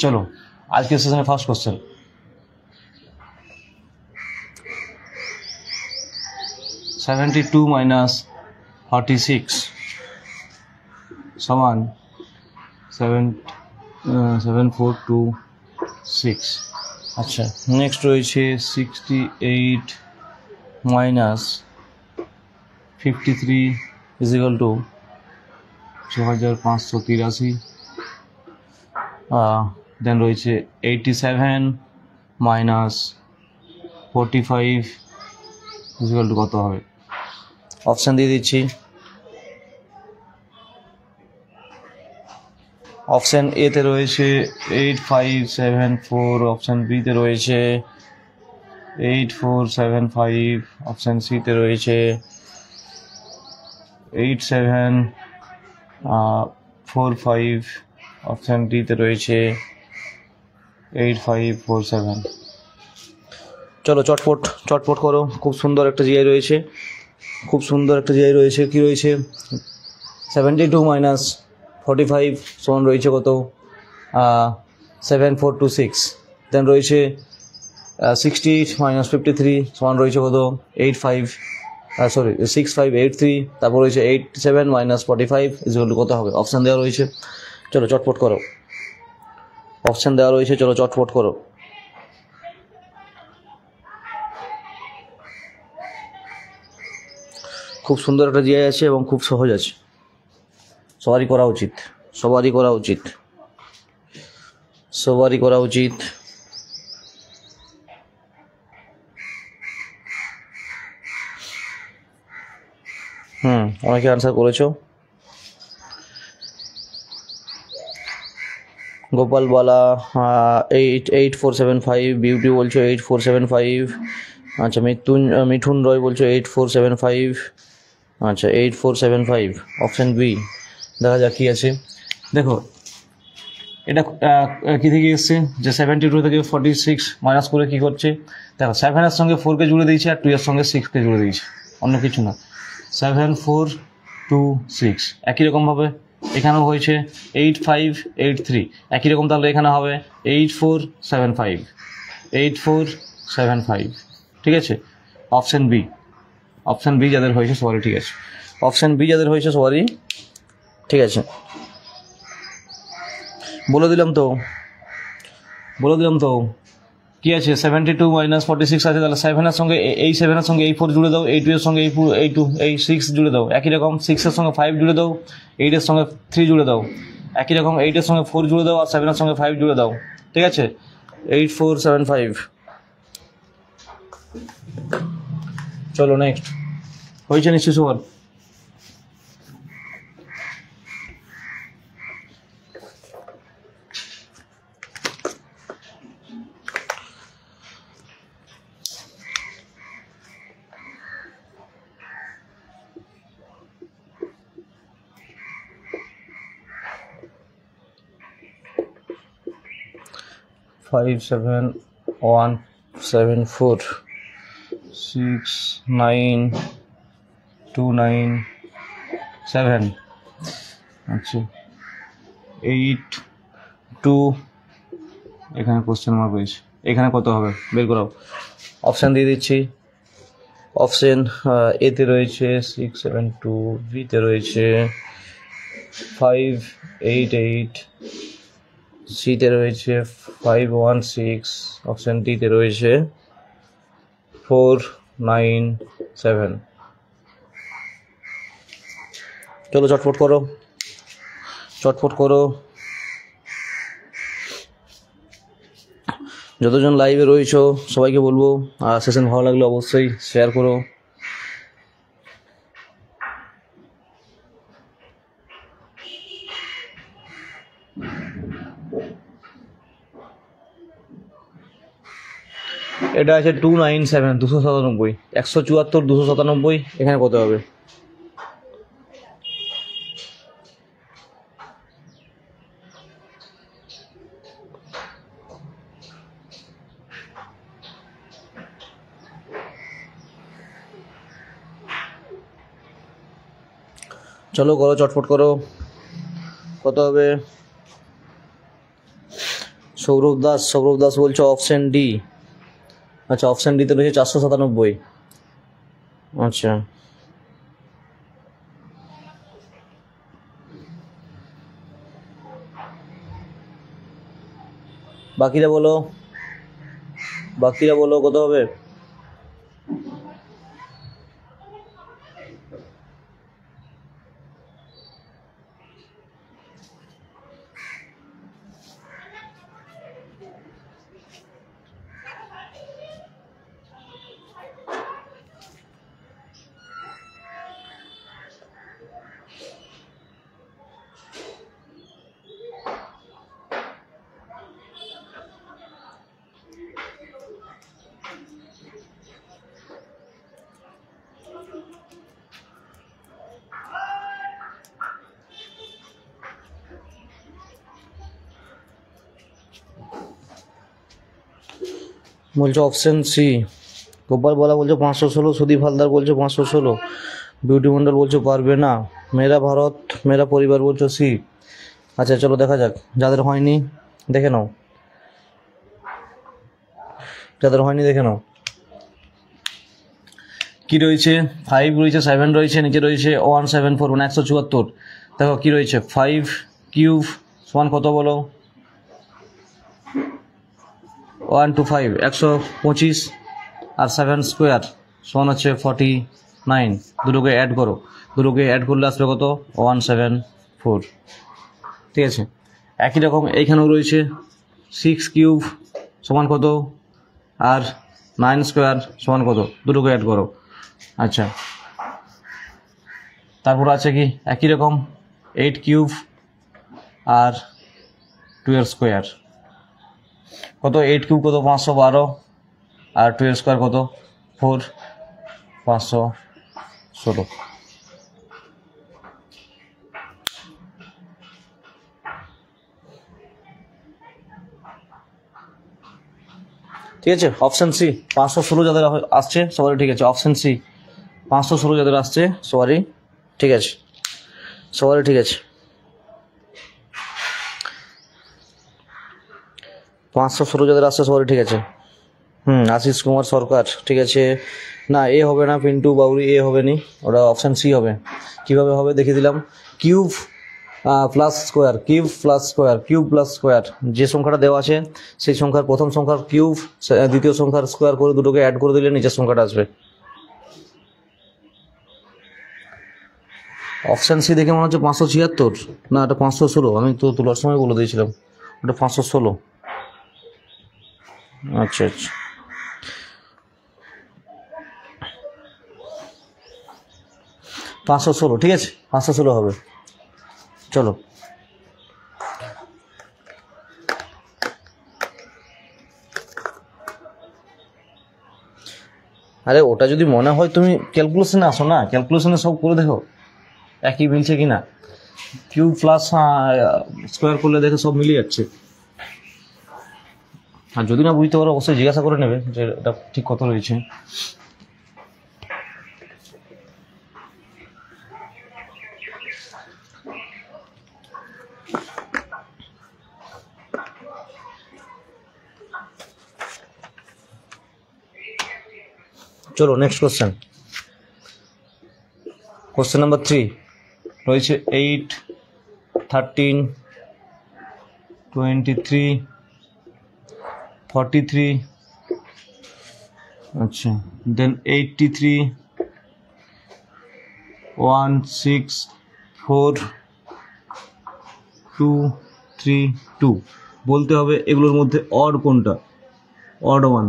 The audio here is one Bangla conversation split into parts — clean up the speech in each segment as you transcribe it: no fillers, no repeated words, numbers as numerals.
চলো আজকের সেশনে ফার্স্ট কোশ্চেন। (72 - 46 সমান 7426। আচ্ছা, নেক্সট রয়েছে 68 - 53 = 6583। দেন রয়েছে 87 - 45 = কত হবে? অপশান দিয়ে দিচ্ছি। অপশান এতে রয়েছে 8574, অপশান বিতে রয়েছে 8475, অপশান সিতে রয়েছে 8745, অপশান ডিতে রয়েছে 8547। চলো চটপট করো। খুব সুন্দর একটা জিআই রয়েছে, কি রয়েছে? 72 - 45 সমান রয়েছে কত? 7426। দেন রয়েছে 68 - 53 সমান রয়েছে কত? 6583। তারপর রয়েছে 87 - 45 = কত হবে? অপশান দেওয়া রয়েছে, চলো চটপট করো। খুব সুন্দর একটা জিআই আছে এবং খুব সহজ আছে, সবারই করা উচিত। অনেকে আনসার করেছো। গোপাল বালা 8475, বিউটি বলছো 8475। আচ্ছা, মিঠুন রয় বলছো 8475। আচ্ছা, 8475 অপশান বি। দেখা যাক কি আছে। দেখো এটা কী থেকে এসছে, যে 72 থেকে 46 মাইনাস করে কী করছে? দেখো 7-এর সঙ্গে 4কে জুড়ে দিয়েছে আর 2-এর সঙ্গে 6কে জুড়ে দিয়েছে, অন্য কিছু না। 7426 একই রকমভাবে এখানেও হয়েছে 8583, একই রকম তাহলে এখানে হবে 8475। ঠিক আছে, অপশান বি যাদের হয়েছে সবারই ঠিক আছে। ঠিক আছে, বলে দিলাম তো কি আছে? 72 - 46 আছে, তাহলে 7-এর সঙ্গে এই 4 জুড়ে দাও, এই 2-এর সঙ্গে এই 6 জুড়ে দাও, একই রকম 6-এর সঙ্গে 5 জুড়ে দাও, 8-এর সঙ্গে 3 জুড়ে দাও, একই রকম 8-এর সঙ্গে 4 জুড়ে দাও আর 7-এর সঙ্গে 5 জুড়ে দাও। ঠিক আছে, 8475। চলো নেক্সট। হয়েছে নিশ্চয়ই সবার? 57174 69297। আচ্ছা, 82, এখানে কোশ্চেন মার্ক রয়েছে, এখানে কত হবে বের করাও। অপশান দিয়ে দিচ্ছি। অপশান এতে রয়েছে 672, বিতে রয়েছে 588, সিতে রয়েছে 516, অপশান ডিতে রয়েছে 497। চলো চটপট করো। যতজন লাইভে রয়েছো সবাইকে বলবো, আর সেশন ভালো লাগলে অবশ্যই শেয়ার করো। এটা আছে 297, 297, 174, 297, এখানে কত হবে? চলো করো, চটপট করো। কত হবে? সৌরভ দাস বলছে অপশন ডি। আচ্ছা, অপশন ডিতে রয়েছে 497। আচ্ছা, বাকিরা বলো কত হবে? বলছে অপশন সি। গোপাল বলা বলছে 516, সুদীপ হালদার বলছে 516, বিউটি মন্ডল বলছে পারবে না, মেরা ভারত মেরা পরিবার বলছে সি। আচ্ছা চলো দেখা যাক, যাদের হয়নি দেখে নাও, কি রয়েছে? 5 রয়েছে, 7 রয়েছে, নিচে রয়েছে 174 মানে 174। দেখো কি রয়েছে, 5 কিউব সমান কত বলো? 125 125, আর 7 স্কোয়ার সমান হচ্ছে 49। দুটোকে অ্যাড করলে আসবে কত? 174। ঠিক আছে, একই রকম এইখানেও রয়েছে 6 কিউব সমান কত, আর 9 স্কোয়ার সমান কত, দুটোকে অ্যাড করো। আচ্ছা, তারপর আছে কি একই রকম 8 কিউব আর 12 স্কোয়ার কত? 8 কিউব কত? 512, আর 12 স্কোয়ার কত? 4, 516। ঠিক আছে, অপশন সি 516 যাদের আসছে সবারই ঠিক আছে। অপশন সি 516 যাদের আসছে সবারই ঠিক আছে, 516 যাদের আসছে সবারই ঠিক আছে। আশিস কুমার সরকার ঠিক আছে। না, এ হবে না, পিন্টু বাউরি এ হবে নি, ওটা অপশান সি হবে। কিভাবে হবে দেখিয়ে দিলাম। কিউব প্লাস স্কোয়ার, যে সংখ্যাটা দেওয়া আছে সেই সংখ্যার প্রথম সংখ্যার কিউব, দ্বিতীয় সংখ্যার স্কোয়ার করে দুটোকে অ্যাড করে দিলে নিচের সংখ্যাটা আসবে। অপশান সি দেখে মনে হচ্ছে 576, না এটা 516, আমি তো তোলার সময় বলে দিয়েছিলাম ওটা 516। আচ্ছা, 516 ঠিক আছে, 516 হবে। চলো, আরে ওটা যদি মনে হয় তুমি ক্যালকুলেশনে আসো না, ক্যালকুলেশনে সব করে দেখো একই মিলছে কিনা। কিউব প্লাস স্কোয়ার করলে দেখে সব মিলিয়ে যাচ্ছে। আর যদি না বুঝতে পারো অবশ্যই জিজ্ঞাসা করে নেবে যে এটা ঠিক কত রয়েছে। চলো নেক্সট কোশ্চেন নাম্বার 3 রয়েছে 8, 13, 23, 43, আচ্ছা দেন 83, 1, 6, 4, 2, 3, 2। বলতে হবে এগুলোর মধ্যে অড কোনটা, অড ওয়ান।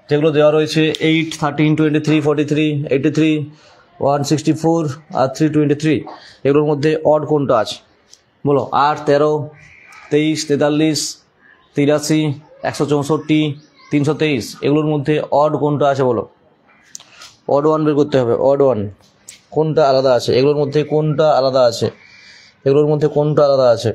যেগুলো দেওয়া রয়েছে 8, 13, 23, 43, 83, 164 আর 323, এগুলোর মধ্যে অড কোনটা আছে বলো? 8, 13, 23, 43, 83, 164, 323, এগুলোর মধ্যে অড কোনটা আছে বলো? অড ওয়ান বের করতে হবে, অড ওয়ান কোনটা আলাদা আছে, এগুলোর মধ্যে কোনটা আলাদা আছে?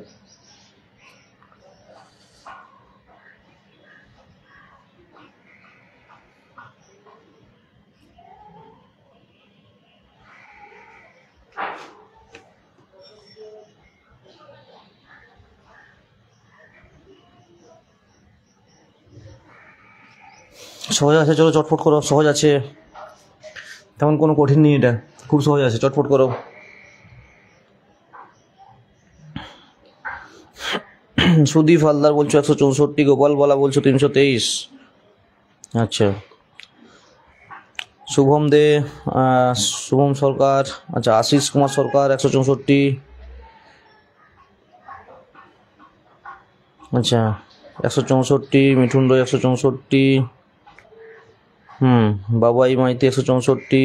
সহজ আছে, চলো চটফট করো, সহজ আছে, তেমন কোনো কঠিন নেই, এটা খুব সহজ আছে, চটফট করো। সুদীপ হালদার বলছো 164, গোপাল বালা বলছো 323। আচ্ছা, শুভম দে, শুভম সরকার, আচ্ছা আশিস কুমার সরকার 164। আচ্ছা 164, মিঠুন রয় 164, বাবাই মাইতি 164।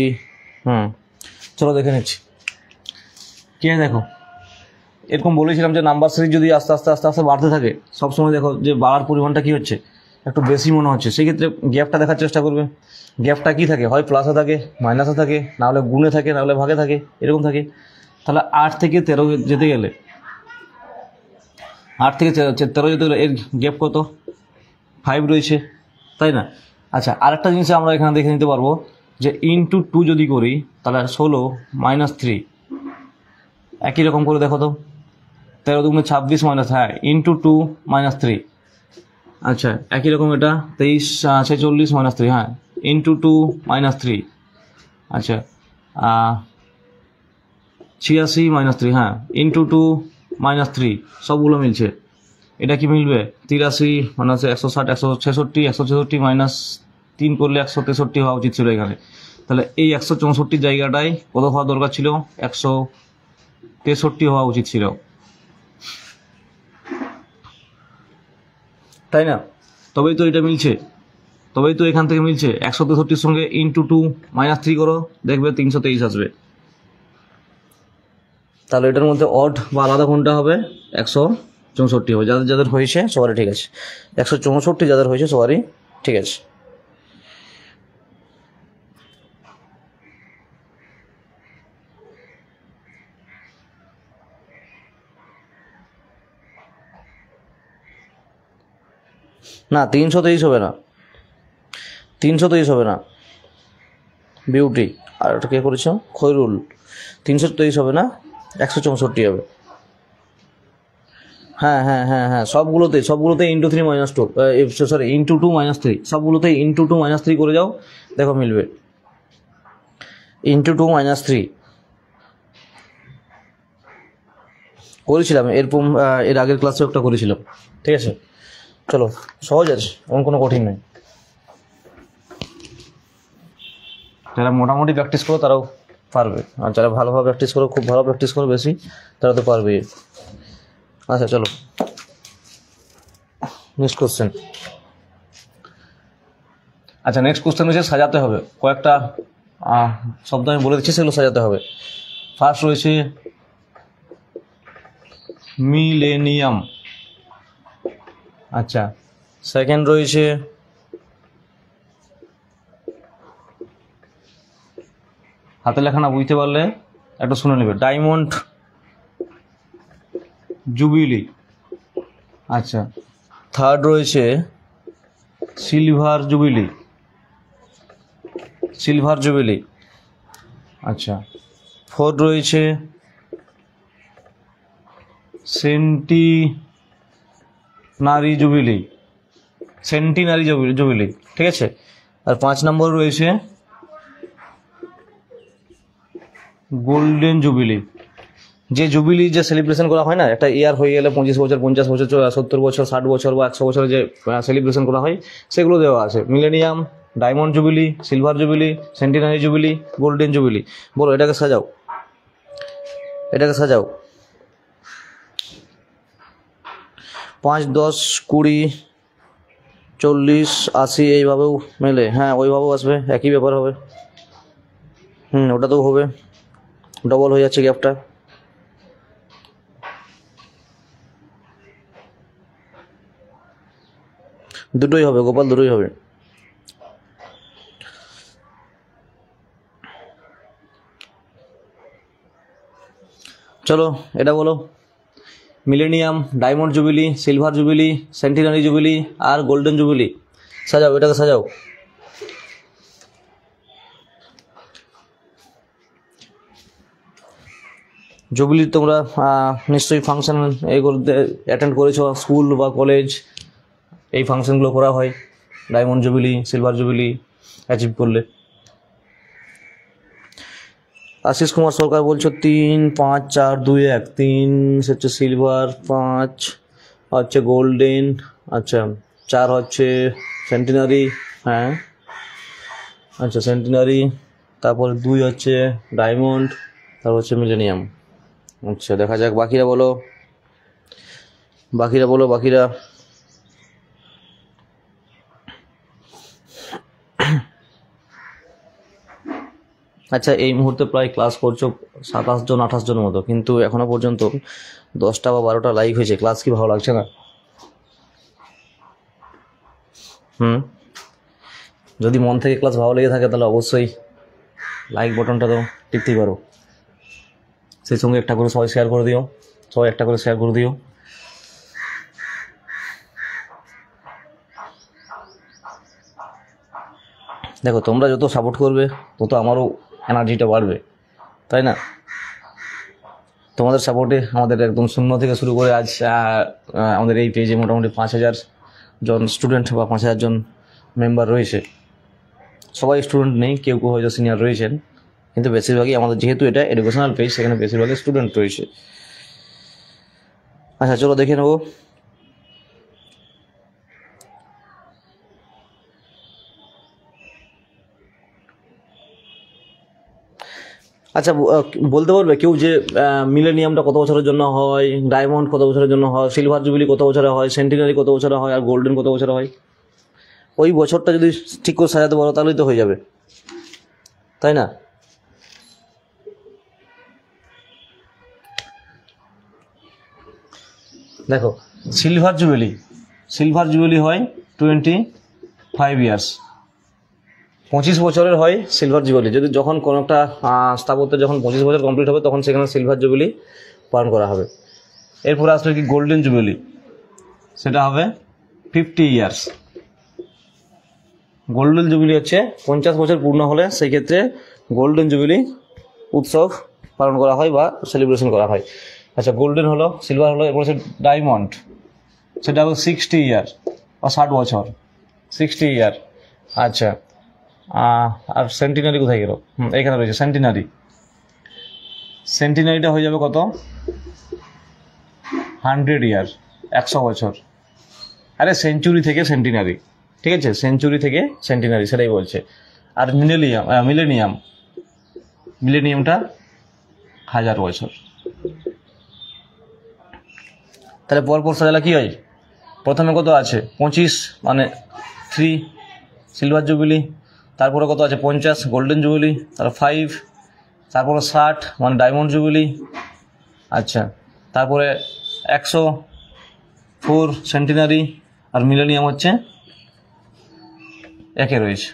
চলো দেখে নিচ্ছি কে। দেখো এরকম বলেছিলাম যে নাম্বার সিরিজ যদি আস্তে আস্তে আস্তে আস্তে বাড়তে থাকে, সবসময় দেখো যে বাড়ার পরিমাণটা কী হচ্ছে, একটু বেশি মনে হচ্ছে, সেক্ষেত্রে গ্যাপটা দেখার চেষ্টা করবে। গ্যাপটা কী থাকে, হয় প্লাসে থাকে, মাইনাসে থাকে, না হলে গুণে থাকে, না হলে ভাগে থাকে, এরকম থাকে। তাহলে 8 থেকে 13 যেতে গেলে, 8 থেকে 13 যেতে গেলে এর গ্যাপ কত, 5 রয়েছে, তাই না? আচ্ছা, আরেকটা জিনিস আমরা এখানে দেখে নিতে পারবো যে ইনটু 2 যদি করি তাহলে 16 - 3, একই রকম করে দেখো তো, 13 দুগুণে 26 মাইনাস, ইনটু 2 - 3। আচ্ছা একই রকম এটা 23 46 - 3, ইনটু 2 - 3। আচ্ছা 86 - 3, ইনটু 2 - 3, সবগুলো মিলছে। এটা কি মিলবে, 83 - 160 166, 166 - 3 করলে 163 হওয়া উচিত ছিল এখানে। তাহলে এই 164 জায়গাটায় কত হওয়া দরকার ছিল, 163 হওয়া উচিত ছিল, তাই না? তবেই তো এটা মিলছে, তবেই তো এখান থেকে মিলছে। 163 সঙ্গে ইনটু 2 - 3 করো, দেখবে 323 আসবে। তাহলে এটার মধ্যে অড বা আলাদা কোনটা হবে, 164 হবে। যাদের যাদের হয়েছে সবারই ঠিক আছে, 164 যাদের হয়েছে সবারই ঠিক আছে। না 323 হবে না, 323 হবে না, বিউটি। আর ওটা কে করেছ, খৈরুল। 323 হবে না, 164 হবে। হ্যাঁ সবগুলোতে ইন্টু 3 - 2, সরি ইন্টু 2 - 3, সবগুলোতে ইন্টু 2 - 3 করে যাও, দেখো মিলবে। ইন্টু 2 - 3 করেছিলাম, এর আগের ক্লাসে একটা করেছিলাম, ঠিক আছে। চলো সহজ আছে, এমন কোনো কঠিন নেই। যারা মোটামুটি প্র্যাকটিস করো তারাও পারবে, আর যারা ভালোভাবে প্র্যাকটিস করো, খুব ভালো প্র্যাকটিস করো বেশি, তারা তো পারবে। আচ্ছা চলো নেক্সট কোশ্চেন। আচ্ছা নেক্সট কোশ্চেন হচ্ছে সাজাতে হবে, কয়েকটা শব্দ আমি বলে দিচ্ছি, সেগুলো সাজাতে হবে। ফার্স্ট রয়েছে মিলেনিয়াম, আচ্ছা সেকেন্ড রয়েছে হাতে লেখা না বুঝতে পারলে একটু শুনে নেবে, ডায়মন্ড জুবিলি। আচ্ছা থার্ড রয়েছে সিলভার জুবিলি, সিলভার জুবিলি। আচ্ছা ফোর্থ রয়েছে সেন্টিনারি জুবিলি, সেন্টিনারি জুবিলি, ঠিক আছে। আর 5 নম্বর রয়েছে গোল্ডেন জুবিলি। যে জুবিলি যে সেলিব্রেশন করা হয় না, একটা ইয়ার হয়ে গেলে 25 বছর 50 বছর 70 বছর 60 বছর বা 100 বছরে যে সেলিব্রেশন করা হয়, সেগুলো দেওয়া আছে। Millennium, diamond jubilee, silver jubilee, centenary jubilee, golden jubilee. বলো এটাকে সাজাও, এটাকে সাজাও। 5, 10, 20, 40, 80 এইভাবেও মেলে, ওইভাবেও আসবে, একই ব্যাপার হবে। ওটাতেও হবে, ডবল হয়ে যাচ্ছে গ্যাপটা। দুটোই হবে গোপাল, দুটোই হবে। চলো এটা বলো, millennium, diamond jubilee, silver jubilee, centenary jubilee আর গোল্ডেন জুবিলি। সাজাও, এটাকে সাজাও। জুবিলির তোমরা নিশ্চয়ই ফাংশন এইগুলোতে অ্যাটেন্ড করেছো, স্কুল বা কলেজ এই ফাংশনগুলো করা হয়, diamond jubilee, silver jubilee achieve করলে। আশিস কুমার সরকার বলছো 3, 5, 4, 2, 1, 3 হচ্ছে সিলভার, 5 হচ্ছে গোল্ডেন, আচ্ছা 4 হচ্ছে সেন্টিনারি, হ্যাঁ আচ্ছা সেন্টিনারি, তারপর 2 হচ্ছে ডায়মন্ড, তারপর হচ্ছে মিলেনিয়াম। আচ্ছা দেখা যাক বাকিরা বলো, বাকিরা। আচ্ছা এই মুহূর্তে প্রায় ক্লাস করছো 27 জন 28 জনের মতো, কিন্তু এখনো পর্যন্ত 10টা বা 12টা লাইক হয়েছে। ক্লাস কি ভালো লাগছে না? যদি মন থেকে ক্লাস ভালো লেগে থাকে তাহলে অবশ্যই লাইক বাটনটা তো টিপতেই পারো। সেই সঙ্গে একটা করে সবাই শেয়ার করে দিও, দেখো তোমরা যত সাপোর্ট করবে তত আমারও এনার্জিটা বাড়বে, তাই না? তোমাদের সাপোর্টে আমাদের একদম শূন্য থেকে শুরু করে আজ আমাদের এই পেজে মোটামুটি 5000 জন স্টুডেন্ট বা 5000 জন মেম্বার রয়েছে। সবাই স্টুডেন্ট নেই, কেউ হয়তো সিনিয়র রয়েছেন, কিন্তু বেশিরভাগই আমাদের যেহেতু এটা এডুকেশনাল পেজ, সেখানে বেশিরভাগই স্টুডেন্ট রয়েছে। আচ্ছা চলো দেখে নেবো। আচ্ছা বলতে পারবে কেউ যে মিলেনিয়ামটা কত বছরের জন্য হয়, ডায়মন্ড কত বছরের জন্য হয়, সিলভার জুবিলি কত বছরে হয়, সেন্টিনারি কত বছরে হয়, আর গোল্ডেন কত বছরে হয়? ওই বছরটা যদি ঠিক করে সাজাতে পারো তাহলেই তো হয়ে যাবে, তাই না? দেখো সিলভার জুবিলি হয় 25 ইয়ার্স, 25 বছরের হয় সিলভার জুবিলি। যদি যখন কোনো একটা স্থাপত্যের যখন 25 বছর কমপ্লিট হবে তখন সেখানে সিলভার জুবিলি পালন করা হবে। এরপরে আসবে কি গোল্ডেন জুবিলি, সেটা হবে 50 ইয়ার্স। গোল্ডেন জুবিলি হচ্ছে 50 বছর পূর্ণ হলে সেই ক্ষেত্রে গোল্ডেন জুবিলি উৎসব পালন করা হয় বা সেলিব্রেশন করা হয়। আচ্ছা গোল্ডেন হলো, সিলভার হলো, এরপর হচ্ছে ডায়মন্ড, সেটা হবে 60 ইয়ার বা 60 বছর, 60 ইয়ার। আচ্ছা আর সেন্টিনারি কোথায় গেল? এখানে রয়েছে সেন্টিনারিটা হয়ে যাবে কত? 100 ইয়ার, 100 বছর। আরে সেঞ্চুরি থেকে সেন্টিনারি, ঠিক আছে, সেঞ্চুরি থেকে সেন্টিনারি সেটাই বলছে। আর মিলেনিয়ামটা 1000 বছর। তাহলে পরপর সাজালে কি হয়? প্রথমে কত আছে? 25 মানে 3 সিলভার জুবিলি, তারপরে কত আছে? 50 গোল্ডেন জুবিলি, তারপর 5, তারপরে 60 মানে ডায়মন্ড জুবিলি, আচ্ছা তারপরে 104 সেন্টিনারি, আর মিলেনিয়াম হচ্ছে 1 রয়েছে।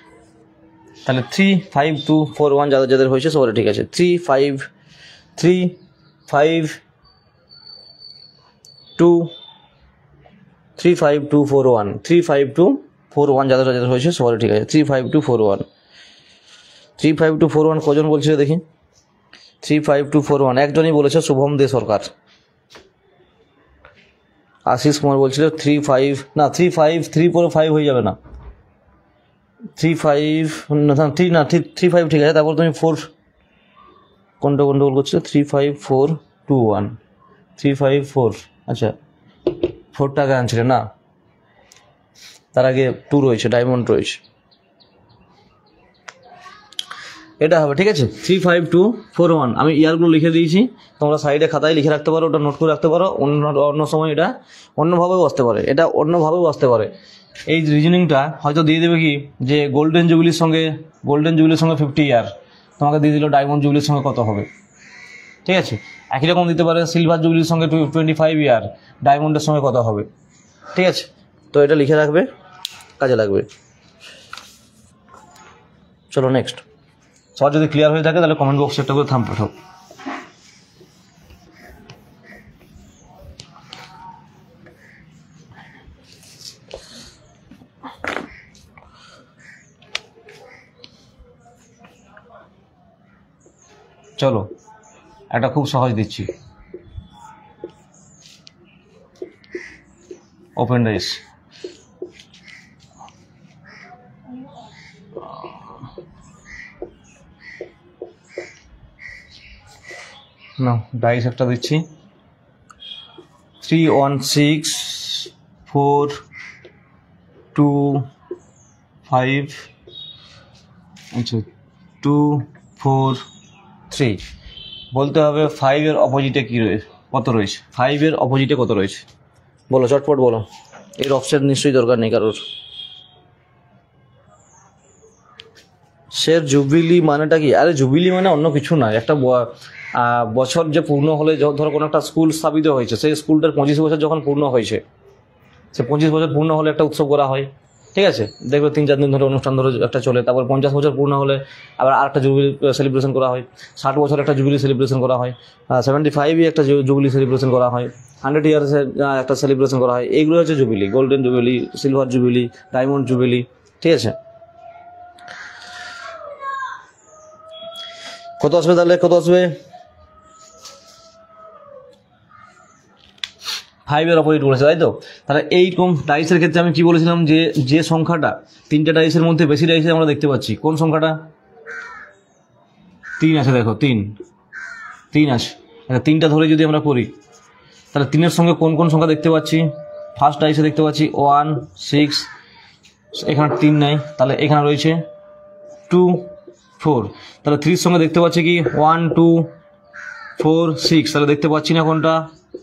তাহলে 3, 5, 2, 4, 1 যাদের হয়েছে সবারই ঠিক আছে। 3, 5, 2, 3, 5, 2, 4, 1, 3, 5, 2, 4, 1 যাদের হয়েছে সবারই ঠিক আছে। 3, 5, 2, 4, 1, 3, 5, 2, 4, 1 কজন বলছিল দেখি? 3, 5, 2, 4, 1 একজনই বলেছে, শুভম দে সরকার। আশিস কুমার বলছিল 3, 5 না 3, 5, 3 পরে 5 হয়ে যাবে না, 3, 5 না 3, 5 ঠিক আছে। তারপর তুমি 4 কোনটা গন্ডগোল করছো? 3, 5, 4, 2, 1, 3, 5, 4, আচ্ছা 4টা আগে আনছিলে না, তার আগে 2 রয়েছে, ডায়মন্ড রয়েছে, এটা হবে ঠিক আছে। 3, 5, 2, 4, 1 আমি ইয়ারগুলো লিখে দিয়েছি, তোমরা সাইডে খাতায় লিখে রাখতে পারো, ওটা নোট করে রাখতে পারো। অন্য সময় এটা অন্যভাবেও আসতে পারে, এই রিজনিংটা হয়তো দিয়ে দেবে কি যে গোল্ডেন জুবিলির সঙ্গে 50 ইয়ার, তোমাকে দিয়ে দিল ডায়মন্ড জুবিলির সঙ্গে কত হবে, ঠিক আছে। একই রকম দিতে পারে সিলভার জুবিলির সঙ্গে 25 ইয়ার, ডায়মন্ডের সঙ্গে কত হবে, ঠিক আছে। তো এটা লিখে রাখবে, কাজে লাগবে। চলো নেক্সট। সবার যদি ক্লিয়ার হয়ে থাকে তাহলে কমেন্ট বক্সে একটা করে থাম পাঠাও। চলো একটা খুব সহজ দিচ্ছি, ওপেন রেস। না ডাইস একটা দিচ্ছি 3 1 6 4 2 5 আচ্ছা 2 4 3 বলতে হবে 5 এর অপোজিটে কি রয়েছে, কত রয়েছে, 5 এর অপোজিটে কত রয়েছে বলো, চটপট বলো। এর অপশন নিশ্চয়ই দরকার নেই কারোর। শের জুবিলি মানেটা কি? আরে জুবিলি মানে অন্য কিছু না, একটা বছর যে পূর্ণ হলে, ধরো কোনো একটা স্কুল স্থাপিত হয়েছে, সেই স্কুলটার 25 বছর যখন পূর্ণ হয়েছে, সে 25 বছর পূর্ণ হলে একটা উৎসব করা হয়, ঠিক আছে? দেখবে 3-4 দিন ধরে অনুষ্ঠান ধরে একটা চলে। তারপর 50 বছর পূর্ণ হলে আবার আরেকটা জুবিলি সেলিব্রেশন করা হয়। 60 বছর একটা জুবিলি সেলিব্রেশন করা হয়। 75 একটা জুবিলি সেলিব্রেশন করা হয়। 100 ইয়ার্সের একটা সেলিব্রেশন করা হয়। এইগুলো হচ্ছে jubilee, golden jubilee, silver jubilee, diamond jubilee, ঠিক আছে? কত আসবে তাহলে, কত আসবে? 5 এর অপোজিট বলেছে, তাই তো? তাহলে এইরকম ডাইসের ক্ষেত্রে আমি কি বলেছিলাম, যে সংখ্যাটা 3টে ডাইসের মধ্যে বেশি ডাইসে আমরা দেখতে পাচ্ছি, কোন সংখ্যাটা? 3 আছে, দেখো 3 আছে। আচ্ছা 3টা ধরে যদি আমরা করি, তাহলে 3-এর সঙ্গে কোন কোন সংখ্যা দেখতে পাচ্ছি? ফার্স্ট ডাইসে দেখতে পাচ্ছি 1 6, এখানে 3 নাই, তাহলে এখানে রয়েছে 2 4। তাহলে 3-এর সঙ্গে দেখতে পাচ্ছি কি 1 2 4 6, তাহলে দেখতে পাচ্ছি না কোনটা?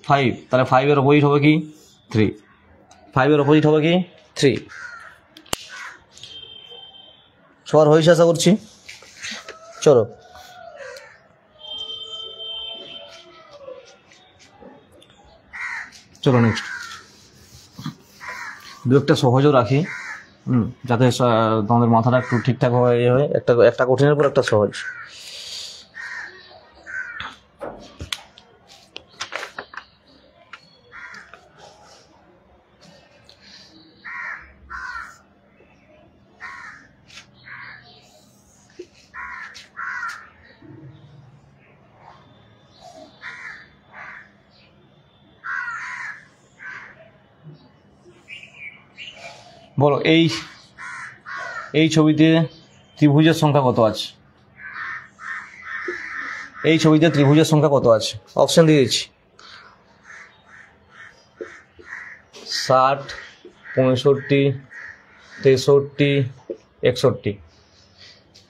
5। তাহলে 5 এর অপোজিট হবে কি? 3। 5 এর অপোজিট হবে কি? 3। সবার হয়েছে আশা করছি। চলো চলো নেক্সট। দু একটা সহজও রাখি, যাতে তোমাদের মাথাটা একটু ঠিকঠাক হয়। একটা কঠিনের পর একটা সহজ। বলো এই ছবিতে ত্রিভুজের সংখ্যা কত আছে? এই ছবিতে ত্রিভুজের সংখ্যা কত আছে? অপশন দিয়ে দিচ্ছি 60 65 63 61।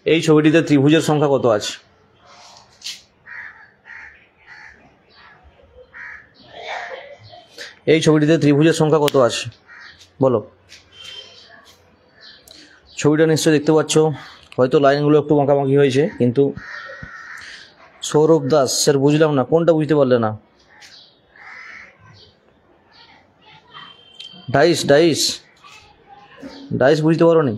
এই ছবিটিতে ত্রিভুজের সংখ্যা কত আছে? এই ছবিটিতে ত্রিভুজের সংখ্যা কত আছে বলো। ছবিটা নিশ্চয়ই দেখতে পাচ্ছ, হয়তো লাইনগুলো একটু বাঁকাবাঁকি হয়েছে, কিন্তু সৌরভ দাস স্যার বুঝলাম না, কোনটা বুঝতে পারলে না? ডাইস বুঝতে পারো নি?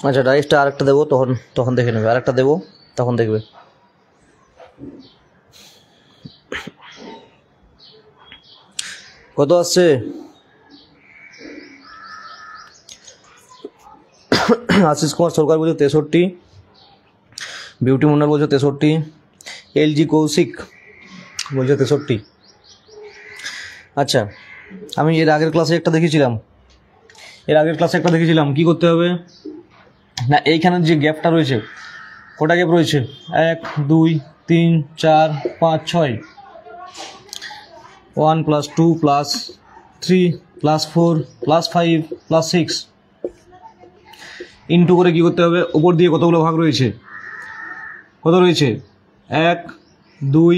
আচ্ছা ডাইসটা আরেকটা দেবো, তখন দেখে নেবে। আরেকটা দেবো, তখন দেখবে। কত আসছে? আশিস কুমার সরকার বলছে 63, বিউটি মন্ডল বলছে 63, LG কৌশিক বলছে 63। আচ্ছা আমি এর আগের ক্লাসে একটা দেখেছিলাম, কি করতে হবে না, এইখানের যে গ্যাপটা রয়েছে, কটা গ্যাপ রয়েছে? 1 2 3 4 5 6, 1 + 2 + 3 + 4 + 5 + 6 ইন্টু করে কী করতে হবে, ওপর দিয়ে কতগুলো ভাগ রয়েছে, কত রয়েছে? 1 2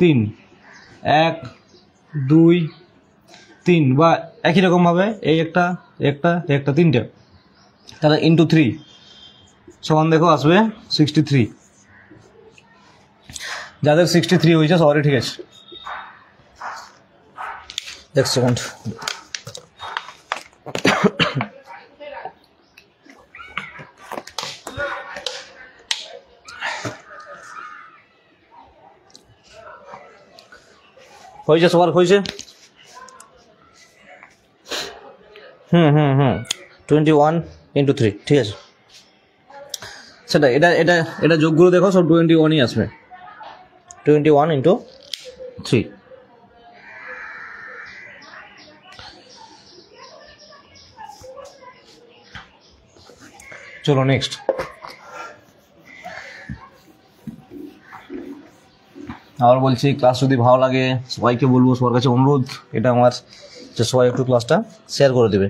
3, 1 2 3, বা একই রকমভাবে এই একটা 3টে, তাহলে ইন্টু 3 সমান দেখো আসবে 63। যাদের 63 হয়েছে সবারই ঠিক আছে। এক সেকেন্ড, হয়েছে সবার? হয়েছে? হুম 21 × 3, ঠিক আছে। সেটা এটা যোগগুলো দেখো, সব 21ই আসবে। 21 × 3। চলো নেক্সট। আবার বলছি, ক্লাস যদি ভালো লাগে সবাইকে বলবো, সবার কাছে অনুরোধ এটা আমার, যে সবাই একটু ক্লাসটা শেয়ার করে দেবে।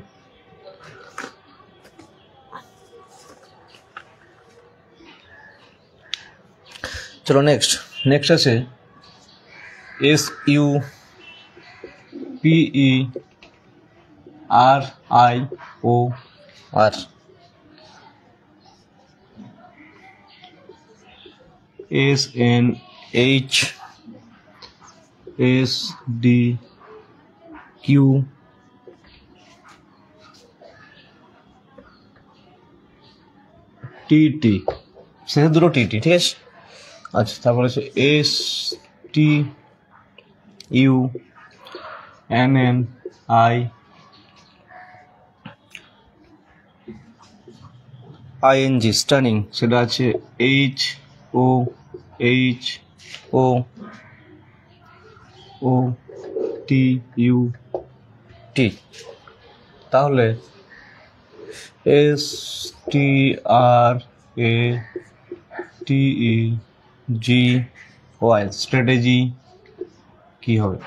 চলো নেক্সট আছে SUPERIOR, SNHSDQTT, শেষের দুটো টিটি, ঠিক আছে। আচ্ছা, তারপরে হচ্ছে STUNNING, স্টানিং, সেটা আছে HOHOOTUT। তাহলে STRATEGY, স্ট্র্যাটেজি কি হবে?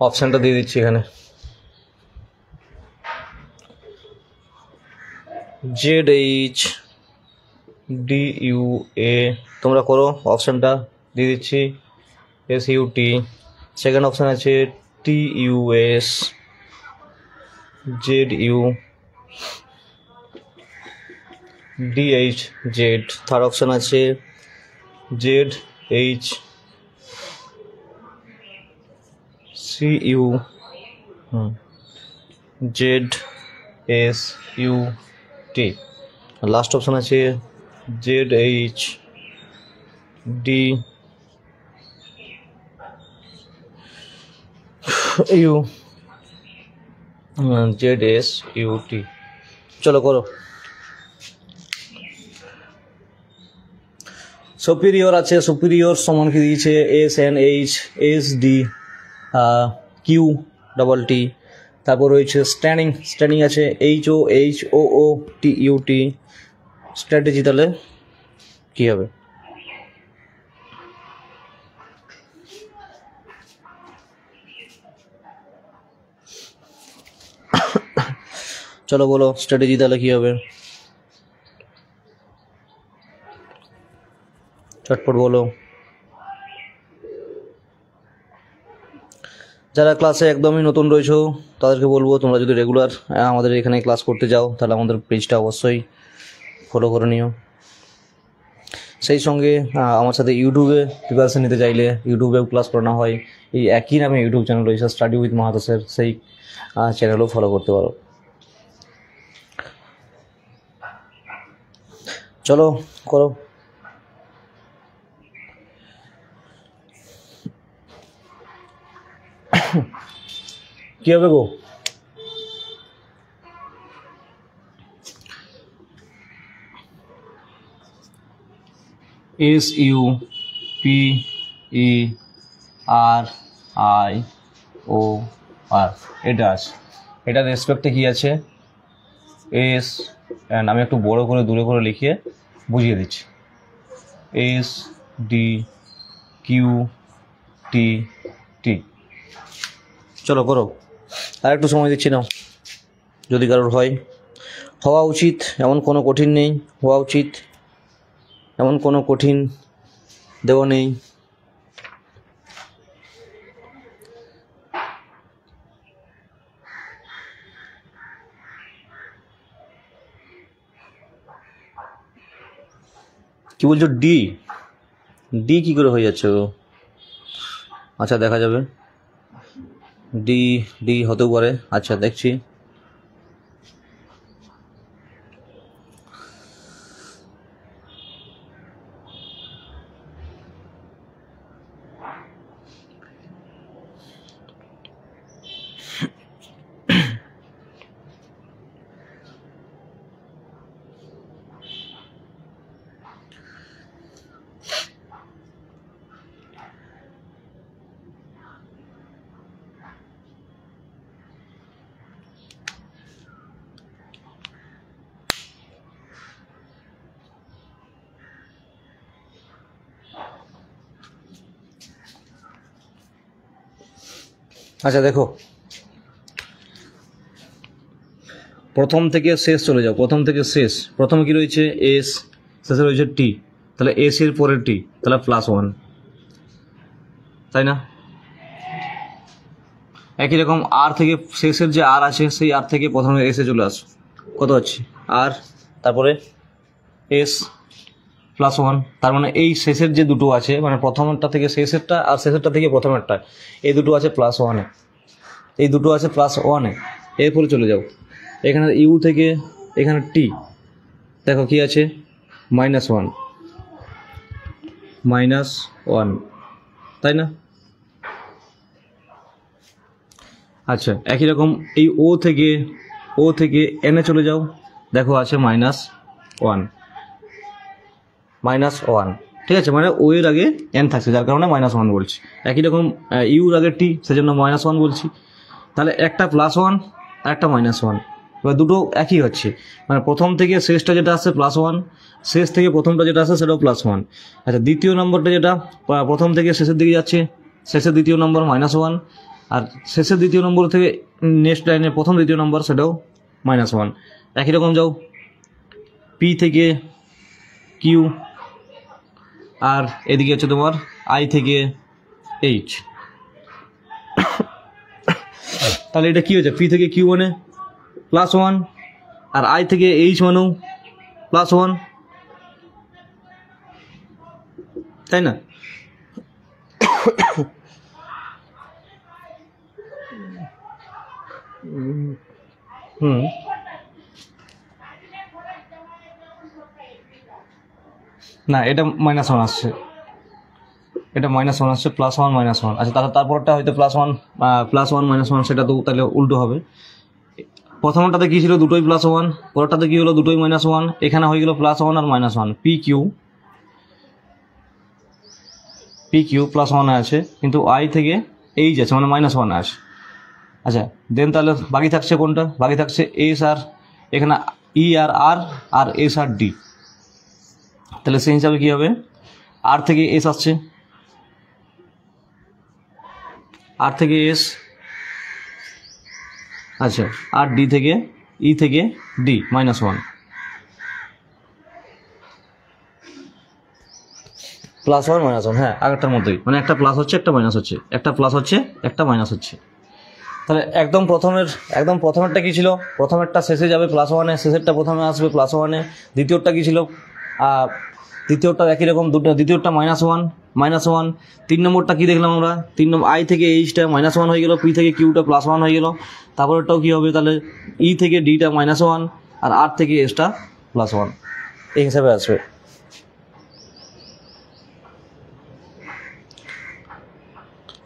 অপশানটা দিয়ে দিচ্ছি এখানে। ZHDUA, তোমরা করো, অপশানটা দিয়ে দিচ্ছি। SUT, সেকেন্ড অপশান আছে TUS, ZU, DHZ, third option আছে ZHCU, ZSUT, লাস্ট অপশান আছে ZSUT। চলো করো। সুপিরিয়র আছে, সুপিরিয়র সমান কি দিয়েছে SNHSDQTT। তারপর রয়েছে স্ট্যান্ডিং আছে HOHOOTUT। স্ট্র্যাটেজি তাহলে কি হবে? চলো বলো, স্ট্র্যাটেজি তাহলে কি হবে? চটপট বলো। যারা ক্লাসে একদমই নতুন রয়েছো তাদেরকে বলবো, তোমরা যদি রেগুলার আমাদের এখানে ক্লাস করতে যাও তাহলে আমাদের পেজটা অবশ্যই ফলো করে নিও। সেই সঙ্গে আমার সাথে ইউটিউবে প্রিপারেশন নিতে চাইলে ইউটিউবেও ক্লাস করানো হয়, এই একই নামে ইউটিউব চ্যানেল রয়েছে, স্টাডি উইথ মাহাতো, সেই চ্যানেলও ফলো করতে পারো। চলো করো। কি হবে গো? SUPERIOR, এটা আছে। এটার রেসপেক্টে কি আছে? আমি একটু বড় করে দূরে করে লিখিয়ে বুঝিয়ে দিচ্ছি। SDQTT। চলো করো, আর একটু সময় দিচ্ছি নাও, যদি কারোর হওয়া উচিত এমন কোনো কঠিন নেই, হওয়া উচিত এমন কোনো কঠিন দেওয়া নেই। কি বলছো? ডি কি করে হয়ে যাচ্ছে গো? আচ্ছা দেখা যাবে, ডি হতেও পারে। আচ্ছা দেখছি। আচ্ছা দেখো, প্রথম থেকে শেষ চলে যাও, প্রথম থেকে শেষ। প্রথমে কি রয়েছে এস, শেষে রয়েছে টি, তাহলে এস এর পরে টি, তাহলে +1, তাই না? একই রকম আর থেকে শেষের যে আর আছে সেই আর থেকে প্রথমে এসে চলে আসো, কত আছে আর, তারপরে এস +1, তার মানে এই শেষের যে দুটো আছে, মানে প্রথমেরটা থেকে শেষেরটা আর শেষেরটা থেকে প্রথমেরটা, এই দুটো আছে +1-এ, এই দুটো আছে +1-এ। এরপরে চলে যাও, এখানে ইউ থেকে এখানে টি, দেখো কি আছে -1, -1, তাই না? আচ্ছা একই রকম এই ও থেকে এনে চলে যাও, দেখো আছে -1, ঠিক আছে, মানে ও এর আগে এন থাকছে যার কারণে -1 বলছি। একই রকম ইউর আগে টি, সেজন্য -1 বলছি। তাহলে একটা +1 আর একটা -1, এবার দুটো একই হচ্ছে, মানে প্রথম থেকে শেষটা যেটা আসছে +1, শেষ থেকে প্রথমটা যেটা আসছে সেটাও +1। আচ্ছা দ্বিতীয় নম্বরটা যেটা প্রথম থেকে শেষের দিকে যাচ্ছে, শেষের দ্বিতীয় নম্বর -1, আর শেষের দ্বিতীয় নম্বর থেকে নেক্সট লাইনে প্রথম দ্বিতীয় নম্বর সেটাও -1। একই রকম যাও পি থেকে কিউ, আর এদিকে হচ্ছে তোমার আই থেকে এইচ। তাহলে এটা কি হয়েছে, পি থেকে কিউ মানে +1, আর আই থেকে এইচ মানেও +1, তাই না? না এটা -1 আসছে, এটা -1 আসছে, +1 -1। আচ্ছা তারপরটা হয়তো +1 +1 -1, সেটা তো তাহলে উল্টো হবে। প্রথমটাতে কি ছিল, দুটোই +1, পরেরটাতে কি হলো, দুটোই -1, এখানে হয়ে গেল +1 আর -1। পি কিউ +1 আছে, কিন্তু আই থেকে এইচ আছে, মানে -1 আছে। আচ্ছা দেন তাহলে বাকি থাকছে কোনটা, বাকি থাকছে এস আর, এখানে ই আর আর, আর এস আর ডি। তাহলে সেই হিসাবে কি হবে, আর থেকে এস আসছে, আর থেকে এস, আচ্ছা আর ডি থেকে ই থেকে ডি -1, +1 -1, হ্যাঁ আগেরটার মতোই, মানে একটা প্লাস হচ্ছে একটা মাইনাস হচ্ছে, একটা প্লাস হচ্ছে একটা মাইনাস হচ্ছে। তাহলে একদম প্রথমেরটা কি ছিল, প্রথমেরটা শেষে যাবে +1-এ, শেষেরটা প্রথমে আসবে +1-এ। দ্বিতীয়টা কি ছিল, দ্বিতীয়টা একই রকম, দ্বিতীয়টা -1। 3 নম্বরটা কি দেখলাম আমরা, 3 নম্বর আই থেকে এইচটা -1 হয়ে গেল, পি থেকে কিউটা +1 হয়ে গেল। তারপরেরটাও কি হবে, তাহলে ই থেকে ডিটা -1 আর আর থেকে এসটা +1, এই হিসাবে আসবে।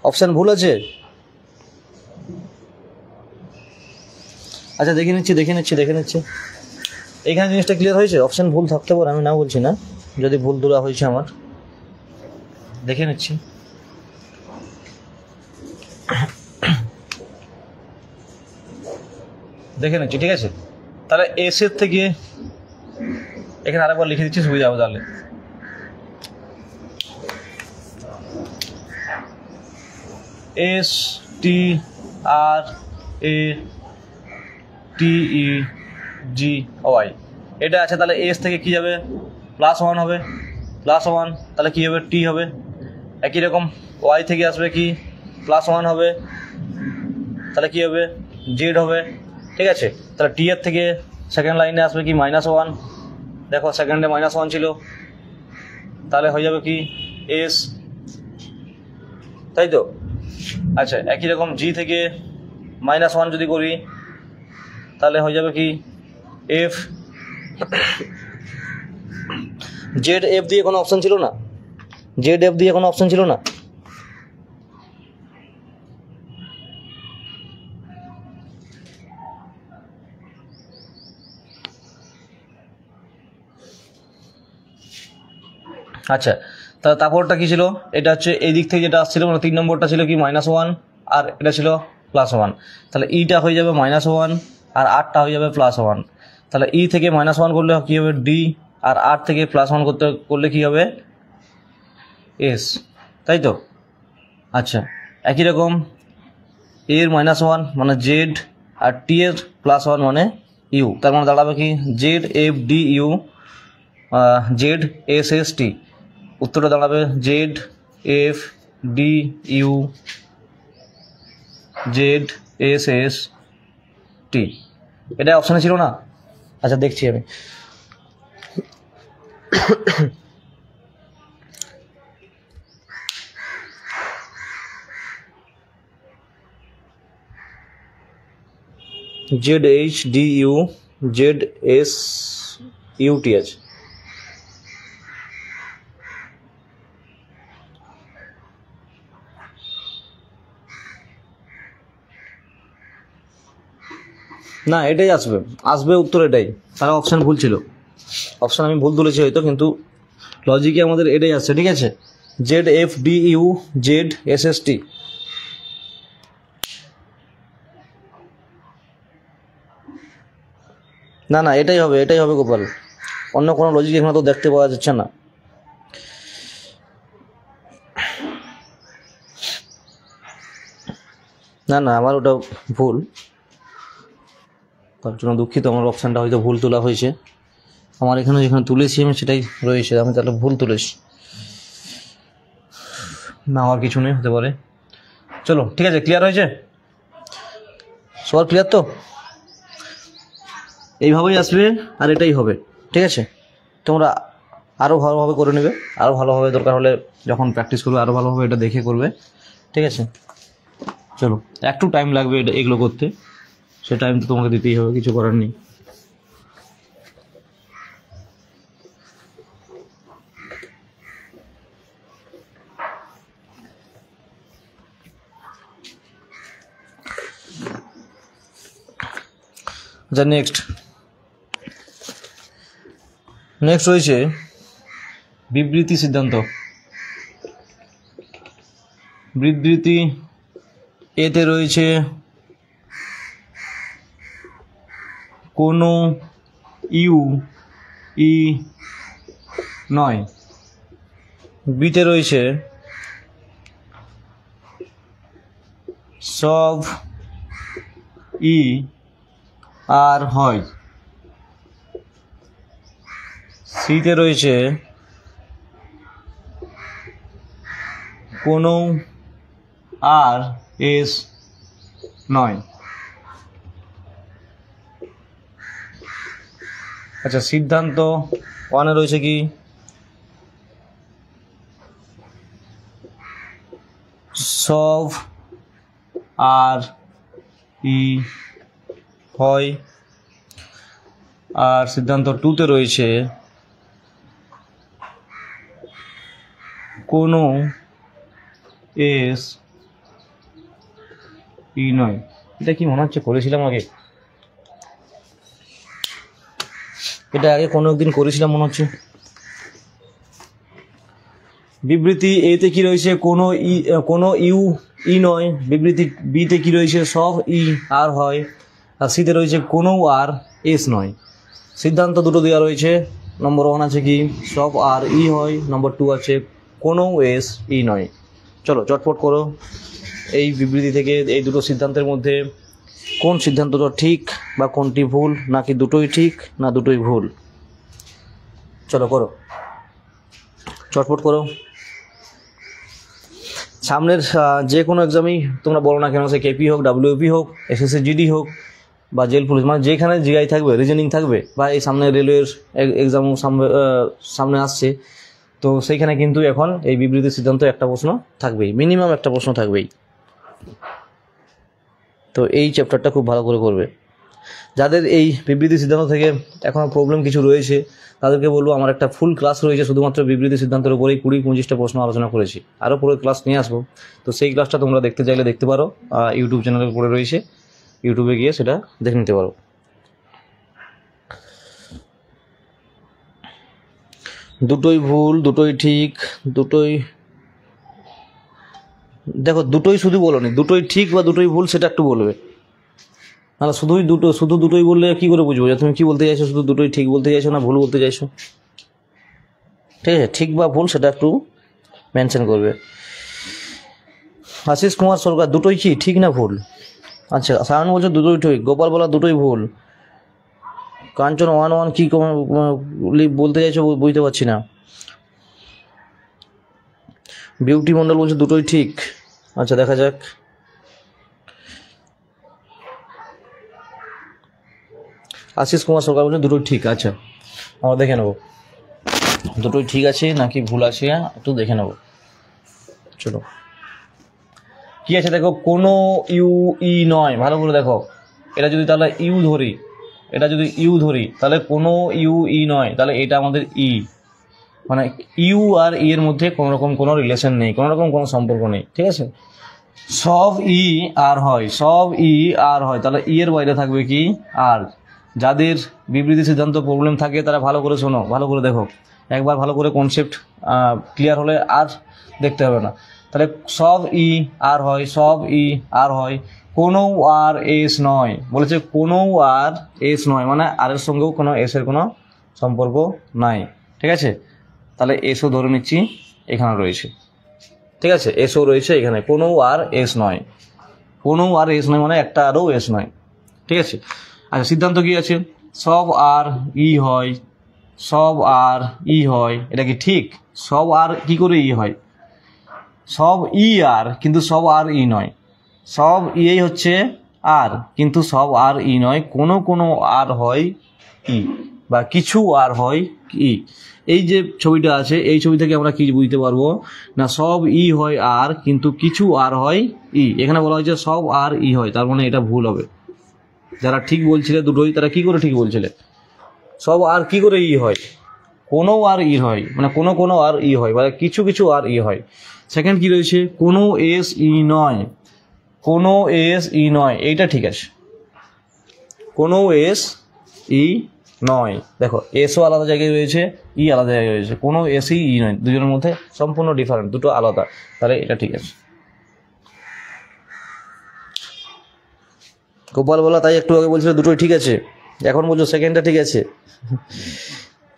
অপশান ভুল আছে? আচ্ছা দেখে নিচ্ছি। এইখানে জিনিসটা ক্লিয়ার হয়েছে, অপশান ভুল থাকতে পারে, আমি না বলছি না, যদি ভুল ধরা হয়েছে আমার, দেখে নিচ্ছি। ঠিক আছে। তাহলে এস এর থেকে এখানে আরেকবার লিখে দিচ্ছি, সুবিধা হবে তাহলে। এস টি আর এ টি ই জি ওয়াই এটা আছে, তাহলে এস থেকে কি যাবে, +1 হবে, +1, তাহলে কি হবে, টি হবে। একই রকম ওয়াই থেকে আসবে কি, +1 হবে, তাহলে কি হবে, জেড হবে, ঠিক আছে। তাহলে টি এর থেকে সেকেন্ড লাইনে আসবে কি -1, দেখো সেকেন্ডে -1 ছিল, তাহলে হয়ে যাবে কি এস, তাই তো। আচ্ছা একই রকম জি থেকে -1 যদি করি, তাহলে হয়ে যাবে কি এফ। জেড এফ দিয়ে কোনো অপশন ছিল না, আচ্ছা তারপরটা কি ছিল, এটা হচ্ছে এই দিক থেকে যেটা আসছিল, মানে 3 নম্বরটা ছিল কি -1 আর এটা ছিল +1, তাহলে ইটা হয়ে যাবে -1 আর আরটা হয়ে যাবে +1। তাহলে ই থেকে -1 করলে কি হবে ডি, আর আর থেকে +1 করলে কি হবে এস, তাই তো। আচ্ছা একই রকম এর -1 মানে জেড, আর টি এর +1 মানে ইউ। তার মানে দাঁড়াবে কি Z F D U Z S S T. উত্তরটা দাঁড়াবে Z F D U Z S S T. এটা অপশানে ছিল না? আচ্ছা দেখছি আমি। Z H D U Z S U T আছে। না এটাই আসবে, আসবে উত্তর এটাই। তারা অপশান ভুল ছিল, অপশান আমি ভুল তুলেছি হয়তো, কিন্তু লজিকে আমাদের এটাই আসছে। ঠিক আছে, Z F D U Z S S T. না না এটাই হবে, এটাই হবে গোপাল, অন্য কোনো লজিক এখানে তো দেখতে পাওয়া যাচ্ছে না। না না আমার ওটা ভুল, তার জন্য দুঃখিত। আমার অপশানটা হয়তো ভুল তোলা হয়েছে, আমার এখানে যেখানে তুলেছি আমি সেটাই রয়েছে, আমি তাহলে ভুল তুলেছি। না আর কিছু নেই, হতে পারে। চলো ঠিক আছে, ক্লিয়ার হয়েছে সবার? ক্লিয়ার তো? এইভাবেই আসবে আর এটাই হবে। ঠিক আছে, তোমরা আরও ভালোভাবে করে নেবে, আরও ভালোভাবে দরকার হলে যখন প্র্যাকটিস করবে আরও ভালোভাবে এটা দেখে করবে। ঠিক আছে, চলো একটু টাইম লাগবে এটা এগুলো করতে, সে টাইম তো তোমাকে দিতেই হবে, কিছু করার নেই। আচ্ছা নেক্সট রয়েছে বিবৃতি সিদ্ধান্ত। বিবৃতি এতে রয়েছে কোনো ইউ ই নয়। বিতে রয়েছে সব ই আর হয়। সিতে রয়েছে কোনো আর এস নয়। আচ্ছা সিদ্ধান্ত ওয়ানে রয়েছে কি সব আর ই হয়, আর সিদ্ধান্ত টুতে রয়েছে কোনো এস ই নয়। এটা কি মনে হচ্ছে করেছিলাম আগে, এটা আগে কোনো একদিন করেছিলাম মনে হচ্ছে। বিবৃতি এতে কি রয়েছে কোনো ইউ ই নয়। বিবৃতি বিতে কি রয়েছে সব ই আর হয়, আর সিতে রয়েছে কোনো আর এস নয়। সিদ্ধান্ত দুটো দেওয়া রয়েছে, নম্বর 1 আছে কি সব আর ই হয়, নম্বর 2 আছে কোনো এস ই নয়। চলো চটপট করো, এই বিবৃতি থেকে এই দুটো সিদ্ধান্তের মধ্যে কোন সিদ্ধান্তটা ঠিক বা কোনটি ভুল, নাকি দুটোই ঠিক না দুটোই ভুল। চলো করো, চটপট করো। সামনের যে কোনো এক্সামেই তোমরা বলো না কেন, সে কেপি হোক, ডাব্লিউপি হোক, এসএসসি জিডি হোক বা জেল পুলিশ, মানে যেখানে জিআই থাকবে, রিজনিং থাকবে, বা এই সামনে রেলওয়ের এক্সাম সামনে আসছে, তো সেইখানে কিন্তু এখন এই বিবৃতি সিদ্ধান্ত একটা প্রশ্ন থাকবেই, মিনিমাম একটা প্রশ্ন থাকবেই। তো এই চ্যাপ্টারটা খুব ভালো করে করবে। যাদের এই বিবৃতি সিদ্ধান্ত থেকে এখনও প্রবলেম কিছু রয়েছে তাদেরকে বলবো, আমার একটা ফুল ক্লাস রয়েছে শুধুমাত্র বিবৃতি সিদ্ধান্তের উপরেই, 20-25টা প্রশ্ন আলোচনা করেছি, আরও পুরো ক্লাস নিয়ে আসবো। তো সেই ক্লাসটা তোমরা দেখতে চাইলে দেখতে পারো, ইউটিউব চ্যানেলের উপরে রয়েছে, ইউটিউবে গিয়ে সেটা দেখে নিতে পারো। দুটোই ভুল, দুটোই ঠিক, দুটোই, দেখো দুটোই শুধু বলোনি, দুটোই ঠিক বা দুটোই ভুল সেটা একটু বলবে। না শুধু দুটোই বললে কি করে বুঝবো যে তুমি কি বলতে চাইছো, শুধু দুটোই ঠিক বলতে চাইছো না ভুল বলতে চাইছো। ঠিক আছে, ঠিক বা ভুল সেটা একটু মেনশন করবে। আশিস কুমার সরকার, দুটোই কি ঠিক না ভুল? আচ্ছা সায়ন বলছে দুটোই ঠিক, গোপাল বলা দুটোই ভুল। কাঞ্চন 1-1 কি বলতে চাইছো বুঝতে পারছি না। বিউটি মন্ডল বলছে দুটোই ঠিক। আচ্ছা দেখা যাক। আশিস কুমার সরকার বলছে দুটোই ঠিক। আচ্ছা আমরা দেখে নেবো দুটোই ঠিক আছে নাকি ভুল আছে, একটু দেখে নেবো। চলো কি আছে দেখো, কোনো ইউ ই নয়, ভালো করে দেখো। এটা যদি তাহলে ইউ ধরি, এটা যদি ইউ ধরি তাহলে কোনো ইউ ই নয়, তাহলে এটা আমাদের ই, মানে ইউ আর ই এর মধ্যে কোনো রকম কোনো রিলেশন নেই, কোনো রকম কোনো সম্পর্ক নেই, ঠিক আছে। সব ই আর হয়, সব ই আর হয়, তাহলে ই এর বাইরে থাকবে কি আর। যাদের বিবৃতি সিদ্ধান্ত প্রবলেম থাকে তারা ভালো করে শোনো, ভালো করে দেখো, একবার ভালো করে কনসেপ্ট ক্লিয়ার হলে আর দেখতে হবে না। তাহলে সব ই আর হয়, সব ই আর হয়, কোনো আর এস নয়, বলেছে কোনো আর এস নয়, মানে আর এর সঙ্গেও কোনো এস এর কোনো সম্পর্ক নাই, ঠিক আছে। তাহলে এসও ধরে নিচ্ছি এখানে রয়েছে, ঠিক আছে, এসও রয়েছে এখানে, কোনো আর এস নয়, কোনো আর এস নয় মানে একটা আরও এস নয়, ঠিক আছে। আচ্ছা সিদ্ধান্ত কি আছে, সব আর ই হয়, সব আর ই হয়, এটা কি ঠিক? সব আর কি করে ই হয়? সব ই আর কিন্তু সব আর ই নয়, সব ইই হচ্ছে আর কিন্তু সব আর ই নয়, কোনো কোনো আর হয় ই, বা কিছু আর হয় ই। এই যে ছবিটা আছে এই ছবি থেকে আমরা কি বুঝতে পারবো না, সব ই হয় আর কিন্তু কিছু আর হয় ই। এখানে বলা হয়েছে সব আর ই হয়, তার মানে এটা ভুল হবে। যারা ঠিক বলছিলে দুটোই তারা কি করে ঠিক বলছিলে, সব আর কি করে ই হয়, কোনো আর ই হয়, মানে কোনো কোনো আর ই হয়, মানে কিছু কিছু আর ই হয়। সেকেন্ড কি রয়েছে, কোনো এস ই নয়, কোনো এস ই নয়, এইটা ঠিক আছে, কোনো এস ই নয়। দেখো এসও আলাদা জায়গায় রয়েছে, ই আলাদা জায়গায় রয়েছে, কোনো এস ই নয়, দুজনের মধ্যে সম্পূর্ণ ডিফারেন্ট, দুটো আলাদা, তাহলে এটা ঠিক আছে। গোপাল বলা তাই একটু আগে বলছিল দুটোই ঠিক আছে, এখন বলছো সেকেন্ডটা ঠিক আছে।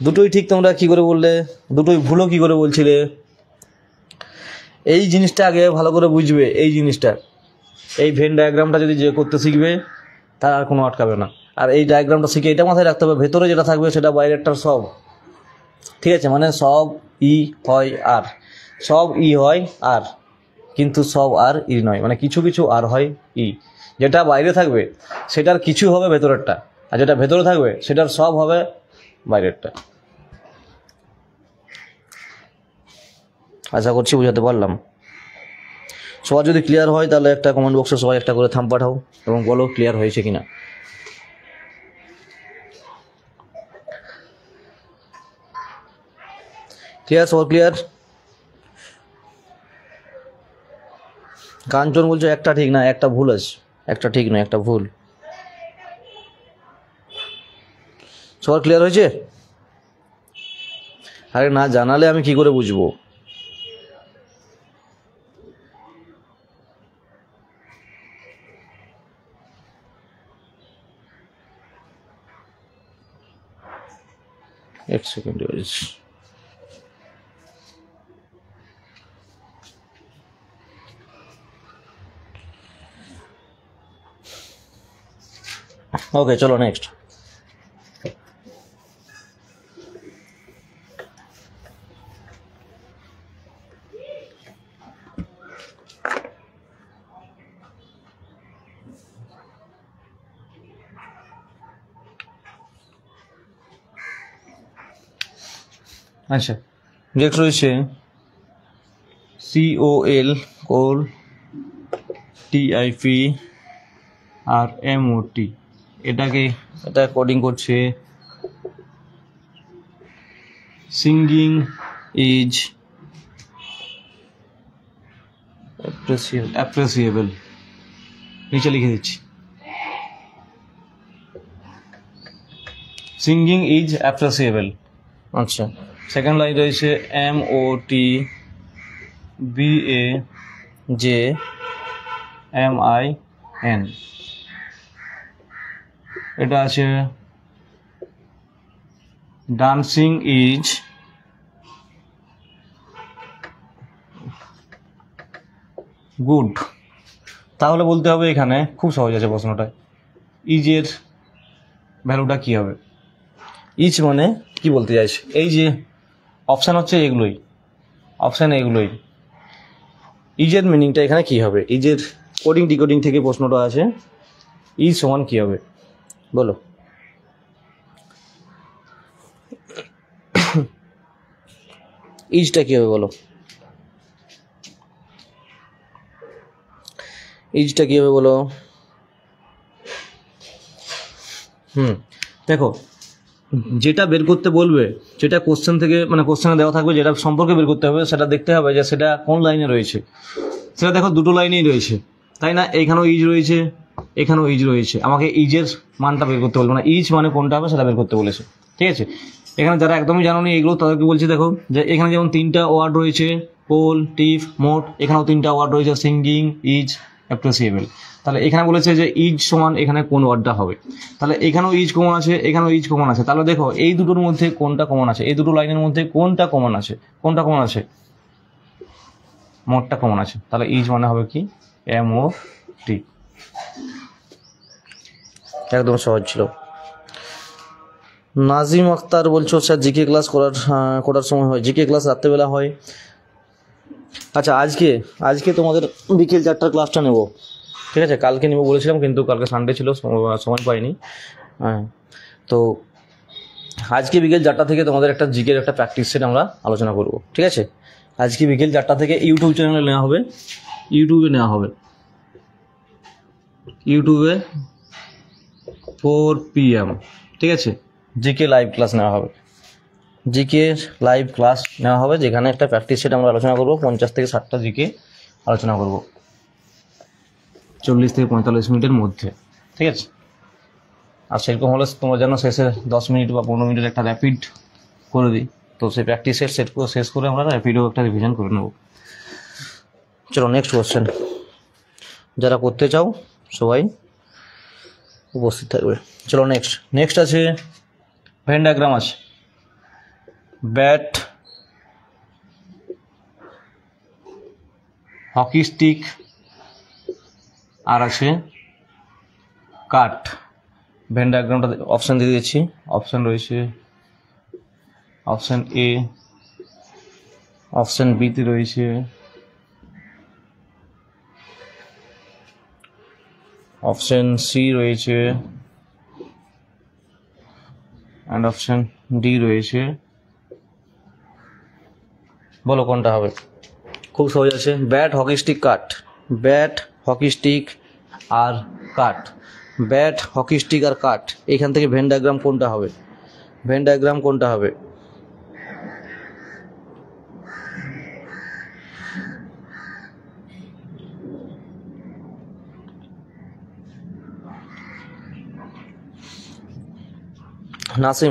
দুটোই ঠিক তোমরা কি করে বললে, দুটোই ভুলও কি করে বলছিলে? এই জিনিসটা আগে ভালো করে বুঝবে, এই জিনিসটা, এই ভেন ডায়াগ্রামটা যদি যে করতে শিখবে তার আর কোনো আটকাবে না। আর এই ডায়াগ্রামটা শিখে এটা মাথায় রাখতে হবে, ভেতরে যেটা থাকবে সেটা বাইরেরটার সব, ঠিক আছে। মানে সব ই হয় আর, সব ই হয় আর কিন্তু সব আর ই নয়, মানে কিছু কিছু আর হয় ই। যেটা বাইরে থাকবে সেটার কিছু হবে ভেতরেরটা, আর যেটা ভেতরে থাকবে সেটার সব হবে বাইরেরটা। আশা করছি বুঝাতে পারলাম। সবার যদি ক্লিয়ার হয় তাহলে একটা কমেন্ট বক্সে সবাই একটা করে থাম পাঠাও এবং বলো ক্লিয়ার হয়েছে কিনা। ক্লিয়ার, সবার ক্লিয়ার? কাঞ্চন বলছে একটা ঠিক না, একটা ভুল আছে, একটা ঠিক নয় একটা ভুল। সবার ক্লিয়ার হয়েছে? আরে না জানালে আমি কি করে বুঝবো? এক সেকেন্ড হয়েছে। ওকে চলো নেক্সট। আচ্ছা নেক্সট রয়েছে COL কোল TIP আর MOT, এটাকে এটা কোডিং করছে সিঙ্গিং ইজ অ্যাপ্রিসিয়েবল, নিচে লিখে দিচ্ছি সিঙ্গিং ইজ অ্যাপ্রিসিয়েবল। আচ্ছা সেকেন্ড লাইন রয়েছে MOTBAJMIN, এটা আছে ডান্সিং ইজ গুড, তাহলে বলতে হবে এখানে খুব সহজ আছে প্রশ্নটা, ইজের ভ্যালুটা কী হবে। ইচ মানে কি বলতে চাইছে, এই যে অপশান হচ্ছে এগুলোই, অপশান এগুলোই, ইজের মিনিংটা এখানে কী হবে, ইজের কোডিং ডিকোডিং থেকে প্রশ্নটা আছে, ইজ সমান কী হবে বলো। ইজটা কী হবে বলো, ইজটা কী হবে বলো। দেখো যেটা বের করতে বলবে, যেটা কোশ্চেন থেকে মানে কোশ্চেনে দেওয়া থাকবে, যেটা সম্পর্কে বের করতে হবে সেটা দেখতে হবে যে সেটা কোন লাইনে রয়েছে। সেটা দেখো দুটো লাইনেই রয়েছে, তাই না, এইখানেও ইজ রয়েছে, এখানেও ইজ রয়েছে, আমাকে ইজের মানটা বের করতে বলবে না, ইজ মানে কোনটা হবে সেটা বের করতে বলেছে। ঠিক আছে, এখানে যারা একদমই জানো নি এগুলো তাদেরকে বলছি, দেখো যে এখানে যেমন 3টা ওয়ার্ড রয়েছে, পোল, টিফ, মোট, এখানেও 3টা ওয়ার্ড রয়েছে, সিঙ্গিং, ইজ, অ্যাপ্রিসিয়েবল। তাহলে এখানে বলেছে যে ইজ সমান এখানে কোন ওয়ার্ডটা হবে, তাহলে এখানেও ইজ কমন আছে, এখানেও ইজ কমন আছে, তাহলে দেখো এই দুটোর মধ্যে কোনটা কমন আছে, এই দুটো লাইনের মধ্যে কোনটা কমন আছে, কোনটা কমন আছে, মোটটা কমন আছে, তাহলে ইজ মানে হবে কি MOT। একদম সহজ ছিল। নাজিম আক্তার বলছো স্যার জিকে ক্লাস করার সময় হয়, জিকে ক্লাস রাত্রেবেলা হয়। আচ্ছা আজকে তোমাদের বিকেল 4টার ক্লাসটা নেব, ঠিক আছে, কালকে নেব বলেছিলাম কিন্তু কালকে সানডে ছিল, সময় পাইনি। হ্যাঁ, তো আজকে বিকেল 4টা থেকে তোমাদের একটা জিকের একটা প্র্যাকটিস সেট আমরা আলোচনা করব, ঠিক আছে। আজকে বিকেল 4টা থেকে ইউটিউব চ্যানেলে নেওয়া হবে, ইউটিউবে 4 PM, ঠিক আছে, জিকে লাইভ ক্লাস নেওয়া হবে, জিকে লাইভ ক্লাস নেওয়া হবে, যেখানে একটা প্র্যাকটিস সেট আমরা আলোচনা করব, 50 থেকে 60টা জিকে আলোচনা করব 40 থেকে 45 মিনিটের মধ্যে, ঠিক আছে। আর সেরকম হলে তোমরা যেন শেষে 10 মিনিট বা 15 মিনিটের একটা র্যাপিড করে দিই, তো সেই প্র্যাকটিসের সেট করে শেষ করে আমরা র্যাপিডও একটা রিভিশন করে নেব। চলো নেক্সট কোশ্চেন, যারা করতে চাও সবাই উপস্থিত থাকবে। চলো নেক্সট আছে ভেন ডায়াগ্রাম আছে, ব্যাট, হকি স্টিক, আর আছে কাট। ভেন ডায়াগ্রামটা অপশান দিয়ে দিয়েছি, অপশান রয়েছে অপশান A, অপশান B তে রয়েছে অপশান C রয়েছে, অ্যান্ড অপশান D রয়েছে। বলো কোনটা হবে। খুব সহজ আছে, ব্যাট, হকি স্টিক, কাট, ব্যাট, হকি স্টিক আর কাট, ব্যাট, হকি স্টিক আর কাট, এখান থেকে ভেন ডায়াগ্রাম কোনটা হবে, ভেন ডায়াগ্রাম কোনটা হবে।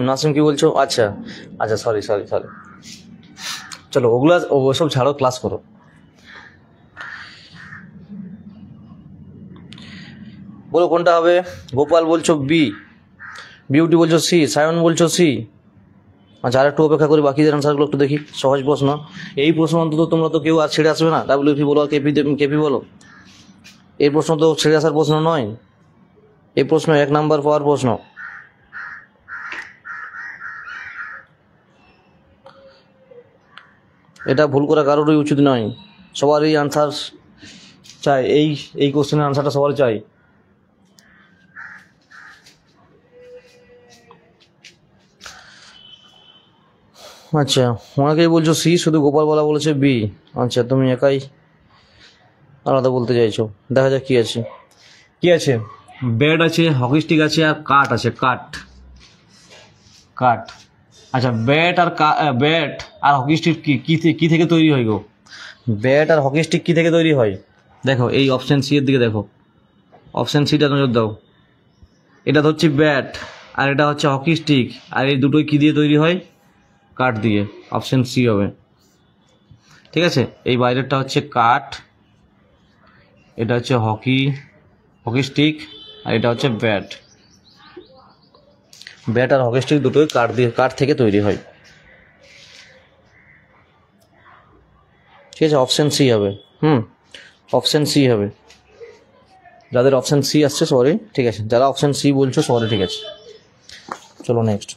নাসিম কি বলছো, আচ্ছা সরি, চলো ওসব ছাড়ো, ক্লাস করো। বলো কোনটা হবে। গোপাল বলছো বি, বিউটি বলছো সি, সায়ন বলছো সি। আচ্ছা আর একটু অপেক্ষা করি, বাকিদের আনসারগুলো একটু দেখি। সহজ প্রশ্ন, এই প্রশ্ন অন্তত তোমরা তো কেউ আর ছেড়ে আসবে না, WP বলো আর কেপি বলো, এই প্রশ্ন তো ছেড়ে আসার প্রশ্ন নয়, এই প্রশ্ন 1 নাম্বার পাওয়ার প্রশ্ন। এটা ভুল করা কারোরই উচিত নয়, সবারই আনসার চাই, এই কোশ্চেনের আনসারটা সবার চাই। আচ্ছা অনেকেই বলছো সি, শুধু গোপালবালা বলেছে বি। আচ্ছা তুমি একাই আলাদা বলতে চাইছো, দেখা যাক কি আছে। ব্যাট আছে, হকি স্টিক আছে আর কাট আছে, কাট। আচ্ছা ব্যাট আর হকি স্টিক কি থেকে তৈরি হয় গো, ব্যাট আর হকি স্টিক কি থেকে তৈরি হয়। দেখো এই অপশান সি এর দিকে দেখো, অপশান সিটা নজর দাও, এটা হচ্ছে ব্যাট আর এটা হচ্ছে হকি স্টিক, আর এই দুটোই কি দিয়ে তৈরি হয়, কাঠ দিয়ে, অপশান সি হবে, ঠিক আছে। এই বাইরেরটা হচ্ছে কাঠ, এটা হচ্ছে হকি স্টিক আর এটা হচ্ছে ব্যাট আর হকি স্টিক দুটোই কাঠ থেকে তৈরি হয়, ঠিক আছে। অপশান সি হবে, অপশান সি হবে। যাদের অপশান সি আসছে সরি, ঠিক আছে, যারা অপশান সি বলছো সরি, ঠিক আছে। চলো নেক্সট।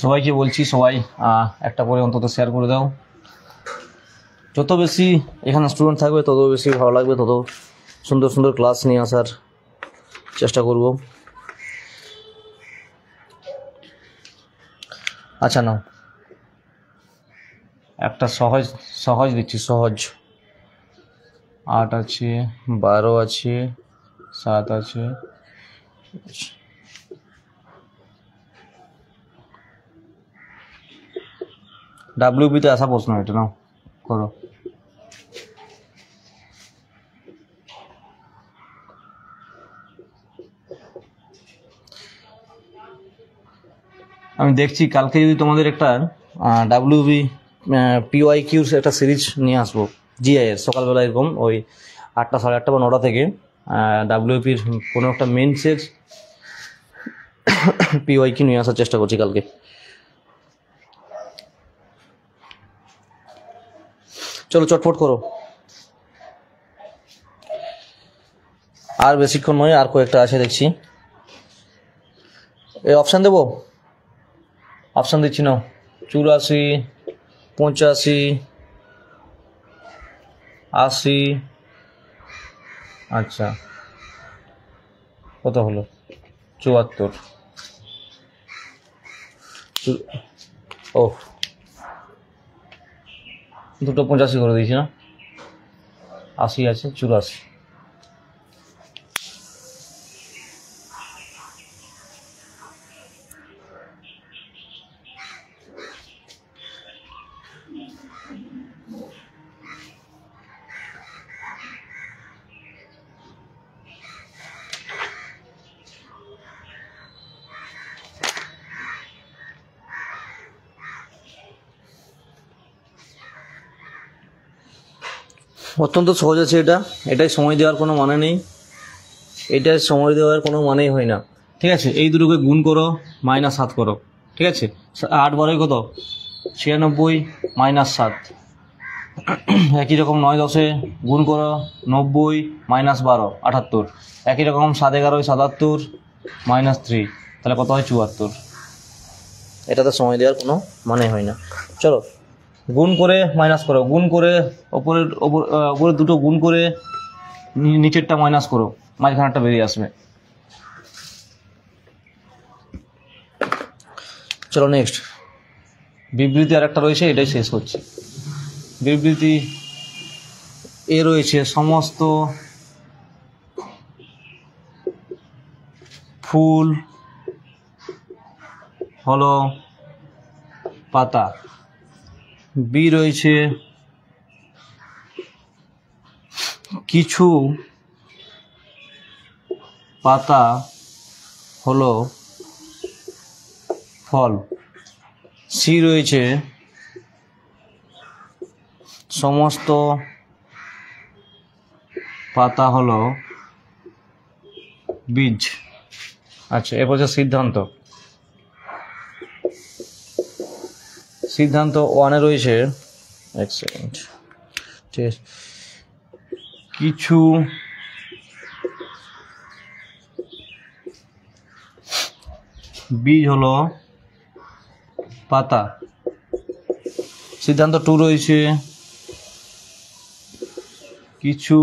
সবাইকে বলছি, সবাই একটা করে অন্তত শেয়ার করে দাও। যত বেশি এখানে স্টুডেন্ট থাকবে তত বেশি ভালো লাগবে, তত সুন্দর সুন্দর ক্লাস নিয়ে আসার চেষ্টা করব। আচ্ছা নাও, একটা সহজ সহজ দিচ্ছি, সহজ। 8 আছে, 12 আছে, 7 আছে। ডাব্লিউবিতে আসা প্রশ্ন, এটা নাও করো। আমি দেখছি কালকে যদি তোমাদের একটা ডাব্লিউবি PYQ's একটা সিরিজ নিয়ে আসবো, জিআইয়ের, সকালবেলা এরকম ওই 8টা, 8:30 বা 9টা থেকে ডাব্লিউপির কোনো একটা মেন্সের PYQ নিয়ে আসার চেষ্টা করছি কালকে। চলো চটফট করো, আর বেশিক্ষণ নয়, আর কয়েকটা আছে দেখছি। এই অপশান দেবো, অপশান দিচ্ছি নাও। 84, 85, 80, আচ্ছা কত হলো, 74। ও, দুটো 85 করে দিয়েছি না, 80 আছে, 84। অত্যন্ত সহজ আছে এটা, এটাই সময় দেওয়ার কোনো মানে নেই, এটাই সময় দেওয়ার কোনো মানেই হয় না, ঠিক আছে। এই দুটোকে গুণ করো, -7 করো, ঠিক আছে। 8 12 কত, 96 -7। একই রকম 9 10 গুণ করো, 90 -12 78। একই রকম 7 11 77 -3, তাহলে কত হয়, 74। এটাতে সময় দেওয়ার কোনো মানে হয় না। চলো গুণ করে মাইনাস করো, গুণ করে ওপরের দুটো গুণ করে নিচেরটা মাইনাস করো, মাঝখানেরটা বেরিয়ে আসবে। চলো নেক্সট। বিবৃতি আর একটা রয়েছে, এটাই শেষ করছি। বিবৃতি এ রয়েছে সমস্ত ফুল হলো পাতা। বি রয়েছে কিছু পাতা হলো ফল। সি রয়েছে সমস্ত পাতা হলো বীজ। আচ্ছা, এরপর হচ্ছে সিদ্ধান্ত। সিদ্ধান্ত 1-এ রয়েছে, এক সেকেন্ড, ঠিক আছে, কিছু বীজ হলো পাতা। সিদ্ধান্ত 2 রয়েছে কিছু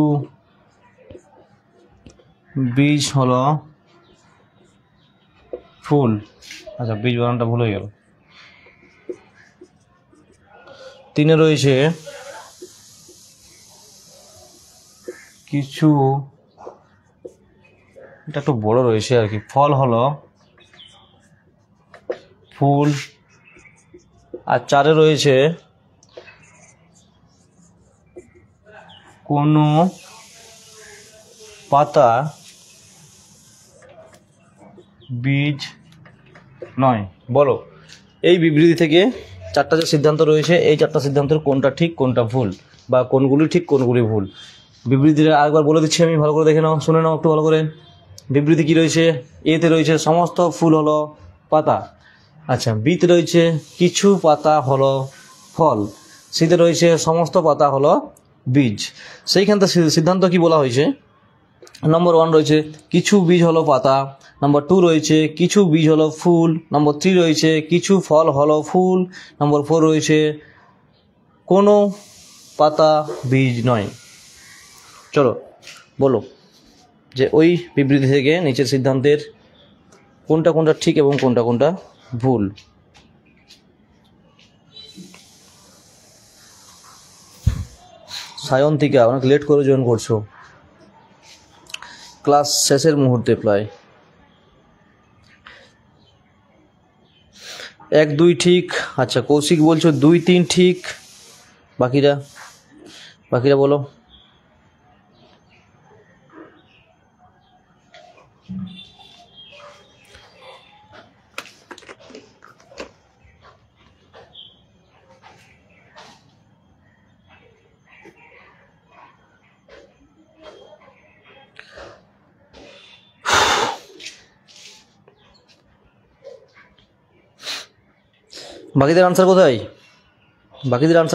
বীজ হলো ফুল। আচ্ছা, বীজ বানানটা ভুল হয়ে গেল। 3-এ রয়েছে কিছু, এটা একটু বড় রয়েছে আর কি, ফল হলো ফুল। আর 4-এ রয়েছে কোনো পাতা বীজ নয়। বলো, এই বিবৃতি থেকে 4টা যে সিদ্ধান্ত রয়েছে, এই 4টা সিদ্ধান্তের কোনটা ঠিক কোনটা ভুল, বা কোনগুলি ঠিক কোনগুলি ভুল। বিবৃতিটা আরেকবার বলে দিচ্ছি আমি, ভালো করে দেখে নাও, শুনে নাও একটু ভালো করে। বিবৃতি কি রয়েছে, এতে রয়েছে সমস্ত ফুল হলো পাতা। আচ্ছা, বিতে রয়েছে কিছু পাতা হলো ফল। সিতে রয়েছে সমস্ত পাতা হলো বীজ। সেইখান থেকে সিদ্ধান্ত কি বলা হয়েছে, নম্বর 1 রয়েছে কিছু বীজ হলো পাতা, নম্বর 2 রয়েছে কিছু বীজ হলো ফুল, নম্বর 3 রয়েছে কিছু ফল হলো ফুল, নম্বর 4 রয়েছে কোনো পাতা বীজ নয়। চলো বলো যে ওই বিবৃতি থেকে নিচের সিদ্ধান্তের কোনটা কোনটা ঠিক এবং কোনটা কোনটা ভুল। সায়ন্তিকা অনেক লেট করে জয়েন করছো, ক্লাস শেষের মুহূর্তে প্রায়। 1 2 ঠিক। আচ্ছা কৌশিক বলছো 2 3 ঠিক, বাকিরা বলো। বাকিদের আনসার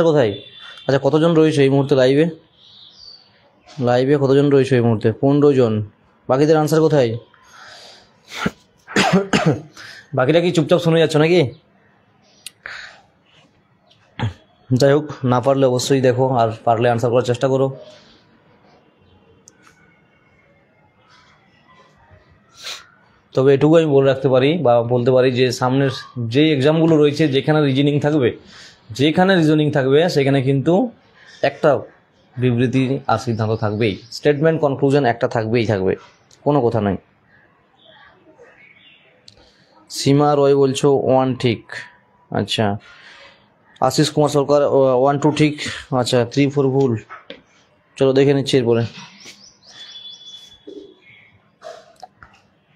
কোথায়? আচ্ছা কতজন রয়েছে এই মুহূর্তে লাইভে কতজন রয়েছে এই মুহূর্তে? 15 জন। বাকিদের আনসার কোথায়? বাকিরা কি চুপচাপ শুনে যাচ্ছ নাকি? যাই হোক, না পারলে অবশ্যই দেখো, আর পারলে আনসার করার চেষ্টা করো। তবে এটুকু আমি বলে রাখতে পারি বা বলতে পারি যে সামনের যে এক্সামগুলো রয়েছে যেখানে রিজনিং থাকবে সেখানে কিন্তু একটা বিবৃতি আর সিদ্ধান্ত থাকবেই, স্টেটমেন্ট কনক্লুশন একটা থাকবে, কোনো কথা নাই। সীমা রয় বলছো 1 ঠিক। আচ্ছা আশিস কুমার সরকার 1 2 ঠিক। আচ্ছা 3 4 ভুল। চলো দেখে নিচ্ছি এরপরে।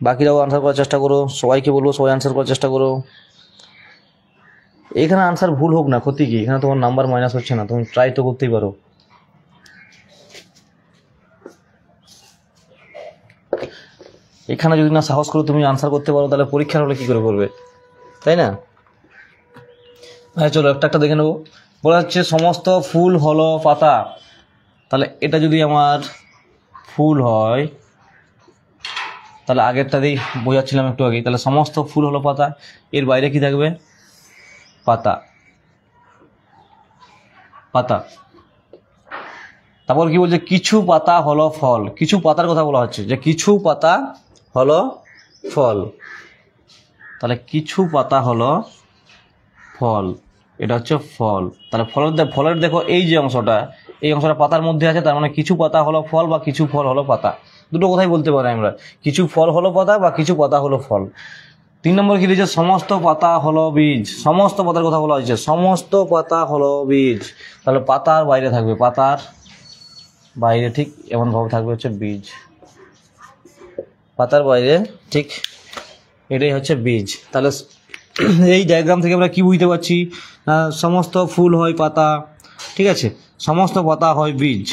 বাকিরাও আনসার করার চেষ্টা করো, সবাইকে বলবো সবাই আনসার করার চেষ্টা করো। এখানে আনসার ভুল হোক না, ক্ষতি কি? এখানে তোমার নাম্বার মাইনাস হচ্ছে না, তুমি ট্রাই তো করতেই পারো। এখানে যদি না সাহস করে তুমি আনসার করতে পারো তাহলে পরীক্ষার হলে কি করে করবে, তাই না? চলো একটা দেখে নেবো। বলা হচ্ছে সমস্ত ফুল হলো পাতা, তাহলে এটা যদি আমার ফুল হয় তাহলে আগেরটা দিয়ে বোঝাচ্ছিলাম একটু আগে, তাহলে সমস্ত ফুল হলো পাতা, এর বাইরে কি থাকবে? পাতা। তারপর কি বলছে? কিছু পাতা হলো ফল। কিছু পাতার কথা বলা হচ্ছে যে কিছু পাতা হলো ফল, তাহলে কিছু পাতা হলো ফল, এটা হচ্ছে ফল। তাহলে ফলের দেখো এই যে অংশটা, এই অংশটা পাতার মধ্যে আছে, তার মানে কিছু পাতা হলো ফল বা কিছু ফল হলো পাতা, দুটো কথাই বলতে পারি আমরা, কিছু ফল হলো পাতা বা কিছু পাতা হলো ফল। 3 নম্বর কি দিয়েছে? সমস্ত পাতা হলো বীজ। সমস্ত পাতার কথা বলা হয়েছে, সমস্ত পাতা হলো বীজ, তাহলে পাতার বাইরে থাকবে, পাতার বাইরে ঠিক এমনভাবে থাকবে হচ্ছে বীজ, পাতার বাইরে ঠিক এটাই হচ্ছে বীজ। তাহলে এই ডায়াগ্রাম থেকে আমরা কি বুঝতে পারছি? সমস্ত ফুল হয় পাতা, ঠিক আছে, সমস্ত পাতা হয় বীজ।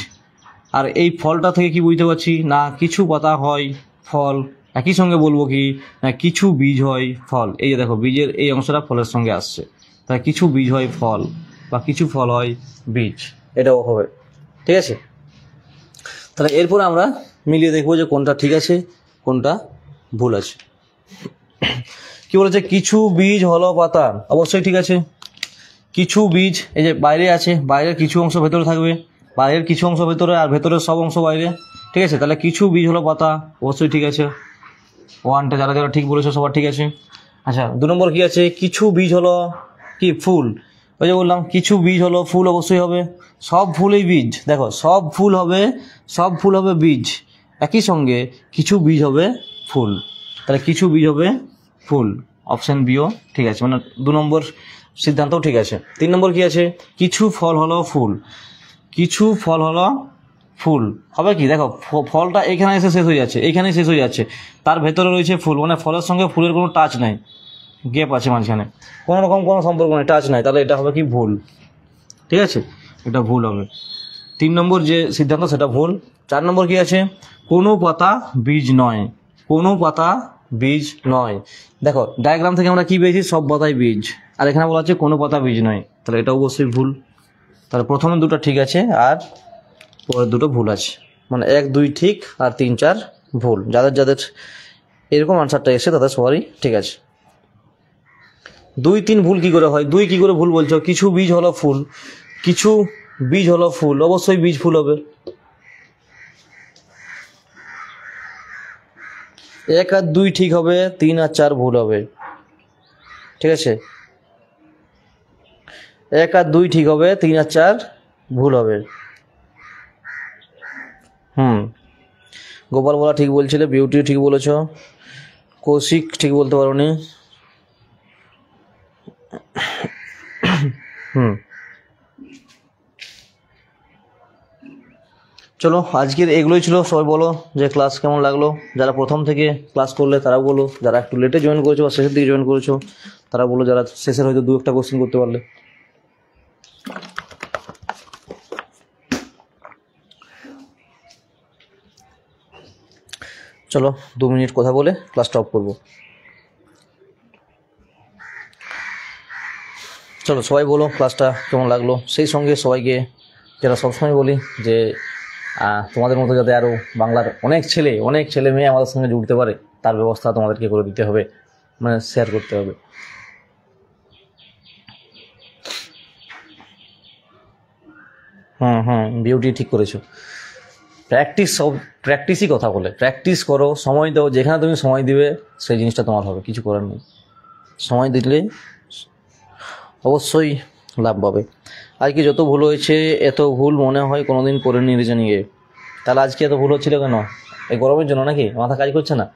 আর এই ফলটা থেকে কি বুঝতে পারছি? না কিছু পাতা হয় ফল, একই সঙ্গে বলবো কি না কিছু বীজ হয় ফল। এই যে দেখো বীজের এই অংশটা ফলের সঙ্গে আসছে, তাই কিছু বীজ হয় ফল বা কিছু ফল হয় বীজ, এটাও হবে, ঠিক আছে। তাহলে এরপরে আমরা মিলিয়ে দেখবো যে কোনটা ঠিক আছে কোনটা ভুল আছে। কি বলেছে? কিছু বীজ হলো পাতা, অবশ্যই ঠিক আছে। কিছু বীজ এই যে বাইরে আছে, বাইরের কিছু অংশ ভেতরে থাকবে, বাইরের কিছু অংশ ভেতরে আর ভেতরের সব অংশ বাইরে, ঠিক আছে। তাহলে কিছু বীজ হলো পাতা, অবশ্যই ঠিক আছে। 1টা যারা যারা ঠিক বলেছে সবার ঠিক আছে। আচ্ছা 2 নম্বর কি আছে? কিছু বীজ হলো কি ফুল, ওই যে বললাম কিছু বীজ হলো ফুল, অবশ্যই হবে। সব ফুলই বীজ, দেখো সব ফুল হবে বীজ, একই সঙ্গে কিছু বীজ হবে ফুল, তাহলে কিছু বীজ হবে ফুল, অপশন বিও ঠিক আছে, মানে 2 নম্বর সিদ্ধান্তও ঠিক আছে। 3 নম্বর কি আছে? কিছু ফল হলো ফুল, কিছু ফল হলো ফুল হবে কি? দেখো ফলটা এখানে এসে শেষ হয়ে যাচ্ছে, এইখানে শেষ হয়ে যাচ্ছে, তার ভেতরে রয়েছে ফুল, মানে ফলের সঙ্গে ফুলের কোনো টাচ নাই, গ্যাপ আছে মাঝখানে, কোনো রকম কোনো সম্পর্ক নেই, টাচ নাই, তাহলে এটা হবে কি? ভুল, ঠিক আছে, এটা ভুল হবে। 3 নম্বর যে সিদ্ধান্ত সেটা ভুল। 4 নম্বর কি আছে? কোনো পাতা বীজ নয়, কোনো পাতা বীজ নয়। দেখো ডায়াগ্রাম থেকে আমরা কি পেয়েছি? সব পাতাই বীজ, আর এখানে বলা হচ্ছে কোনো পাতা বীজ নয়, তাহলে এটা অবশ্যই ভুল। তাহলে প্রথমে দুটো ঠিক আছে আর পরের দুটো ভুল আছে, মানে 1 2 ঠিক আর 3 4 ভুল। যাদের যাদের এরকম আনসারটা এসে তাদের সবারই ঠিক আছে। 2 3 ভুল কি করে হয়? 2 কি করে ভুল বলছো? কিছু বীজ হলো ফুল, কিছু বীজ হলো ফুল, অবশ্যই বীজ ফুল হবে। 1 আর 2 ঠিক হবে, 3 আর 4 ভুল হবে, ঠিক আছে? 1 আর 2 ঠিক হবে, 3 আর 4 ভুল হবে। গোপাল বলা ঠিক বলছিলে, বিউটিও ঠিক বলেছ, কৌশিক ঠিক বলতে পারোনি। চলো আজকের এগুলোই ছিল। সবাই বলো যে ক্লাস কেমন লাগলো। যারা প্রথম থেকে ক্লাস করলে তারাও বলো, যারা একটু লেটে জয়েন করেছো বা শেষের দিকে জয়েন করেছো তারা বলো, যারা শেষের হয়তো 2-1টা কোশ্চেন করতে পারলে। চলো 2 মিনিট কথা বলে ক্লাসটা অফ করবো। চলো সবাই বলো ক্লাসটা কেমন লাগলো। সেই সঙ্গে সবাইকে যেটা সবসময় বলি যে তোমাদের মতো যাতে আরও বাংলার অনেক ছেলে মেয়ে আমাদের সঙ্গে জুড়তে পারে তার ব্যবস্থা তোমাদেরকে করে দিতে হবে, মানে শেয়ার করতে হবে। বিউটি ঠিক করেছো। প্র্যাকটিসই কথা বলে, প্র্যাকটিস করো, সময় দাও, যেখানে তুমি সময় দিবে সেই জিনিসটা তোমার হবে, কিছু করার নেই। সময় দিলে অবশ্যই লাভ পাবে। আজকে যত ভুল হয়েছে, এত ভুল মনে হয় কোনোদিন করেনি রিজনিংয়ে। তাহলে আজকে এত ভুল হচ্ছিল কেন? এই গরমের জন্য নাকি? মাথা কাজ করছে না?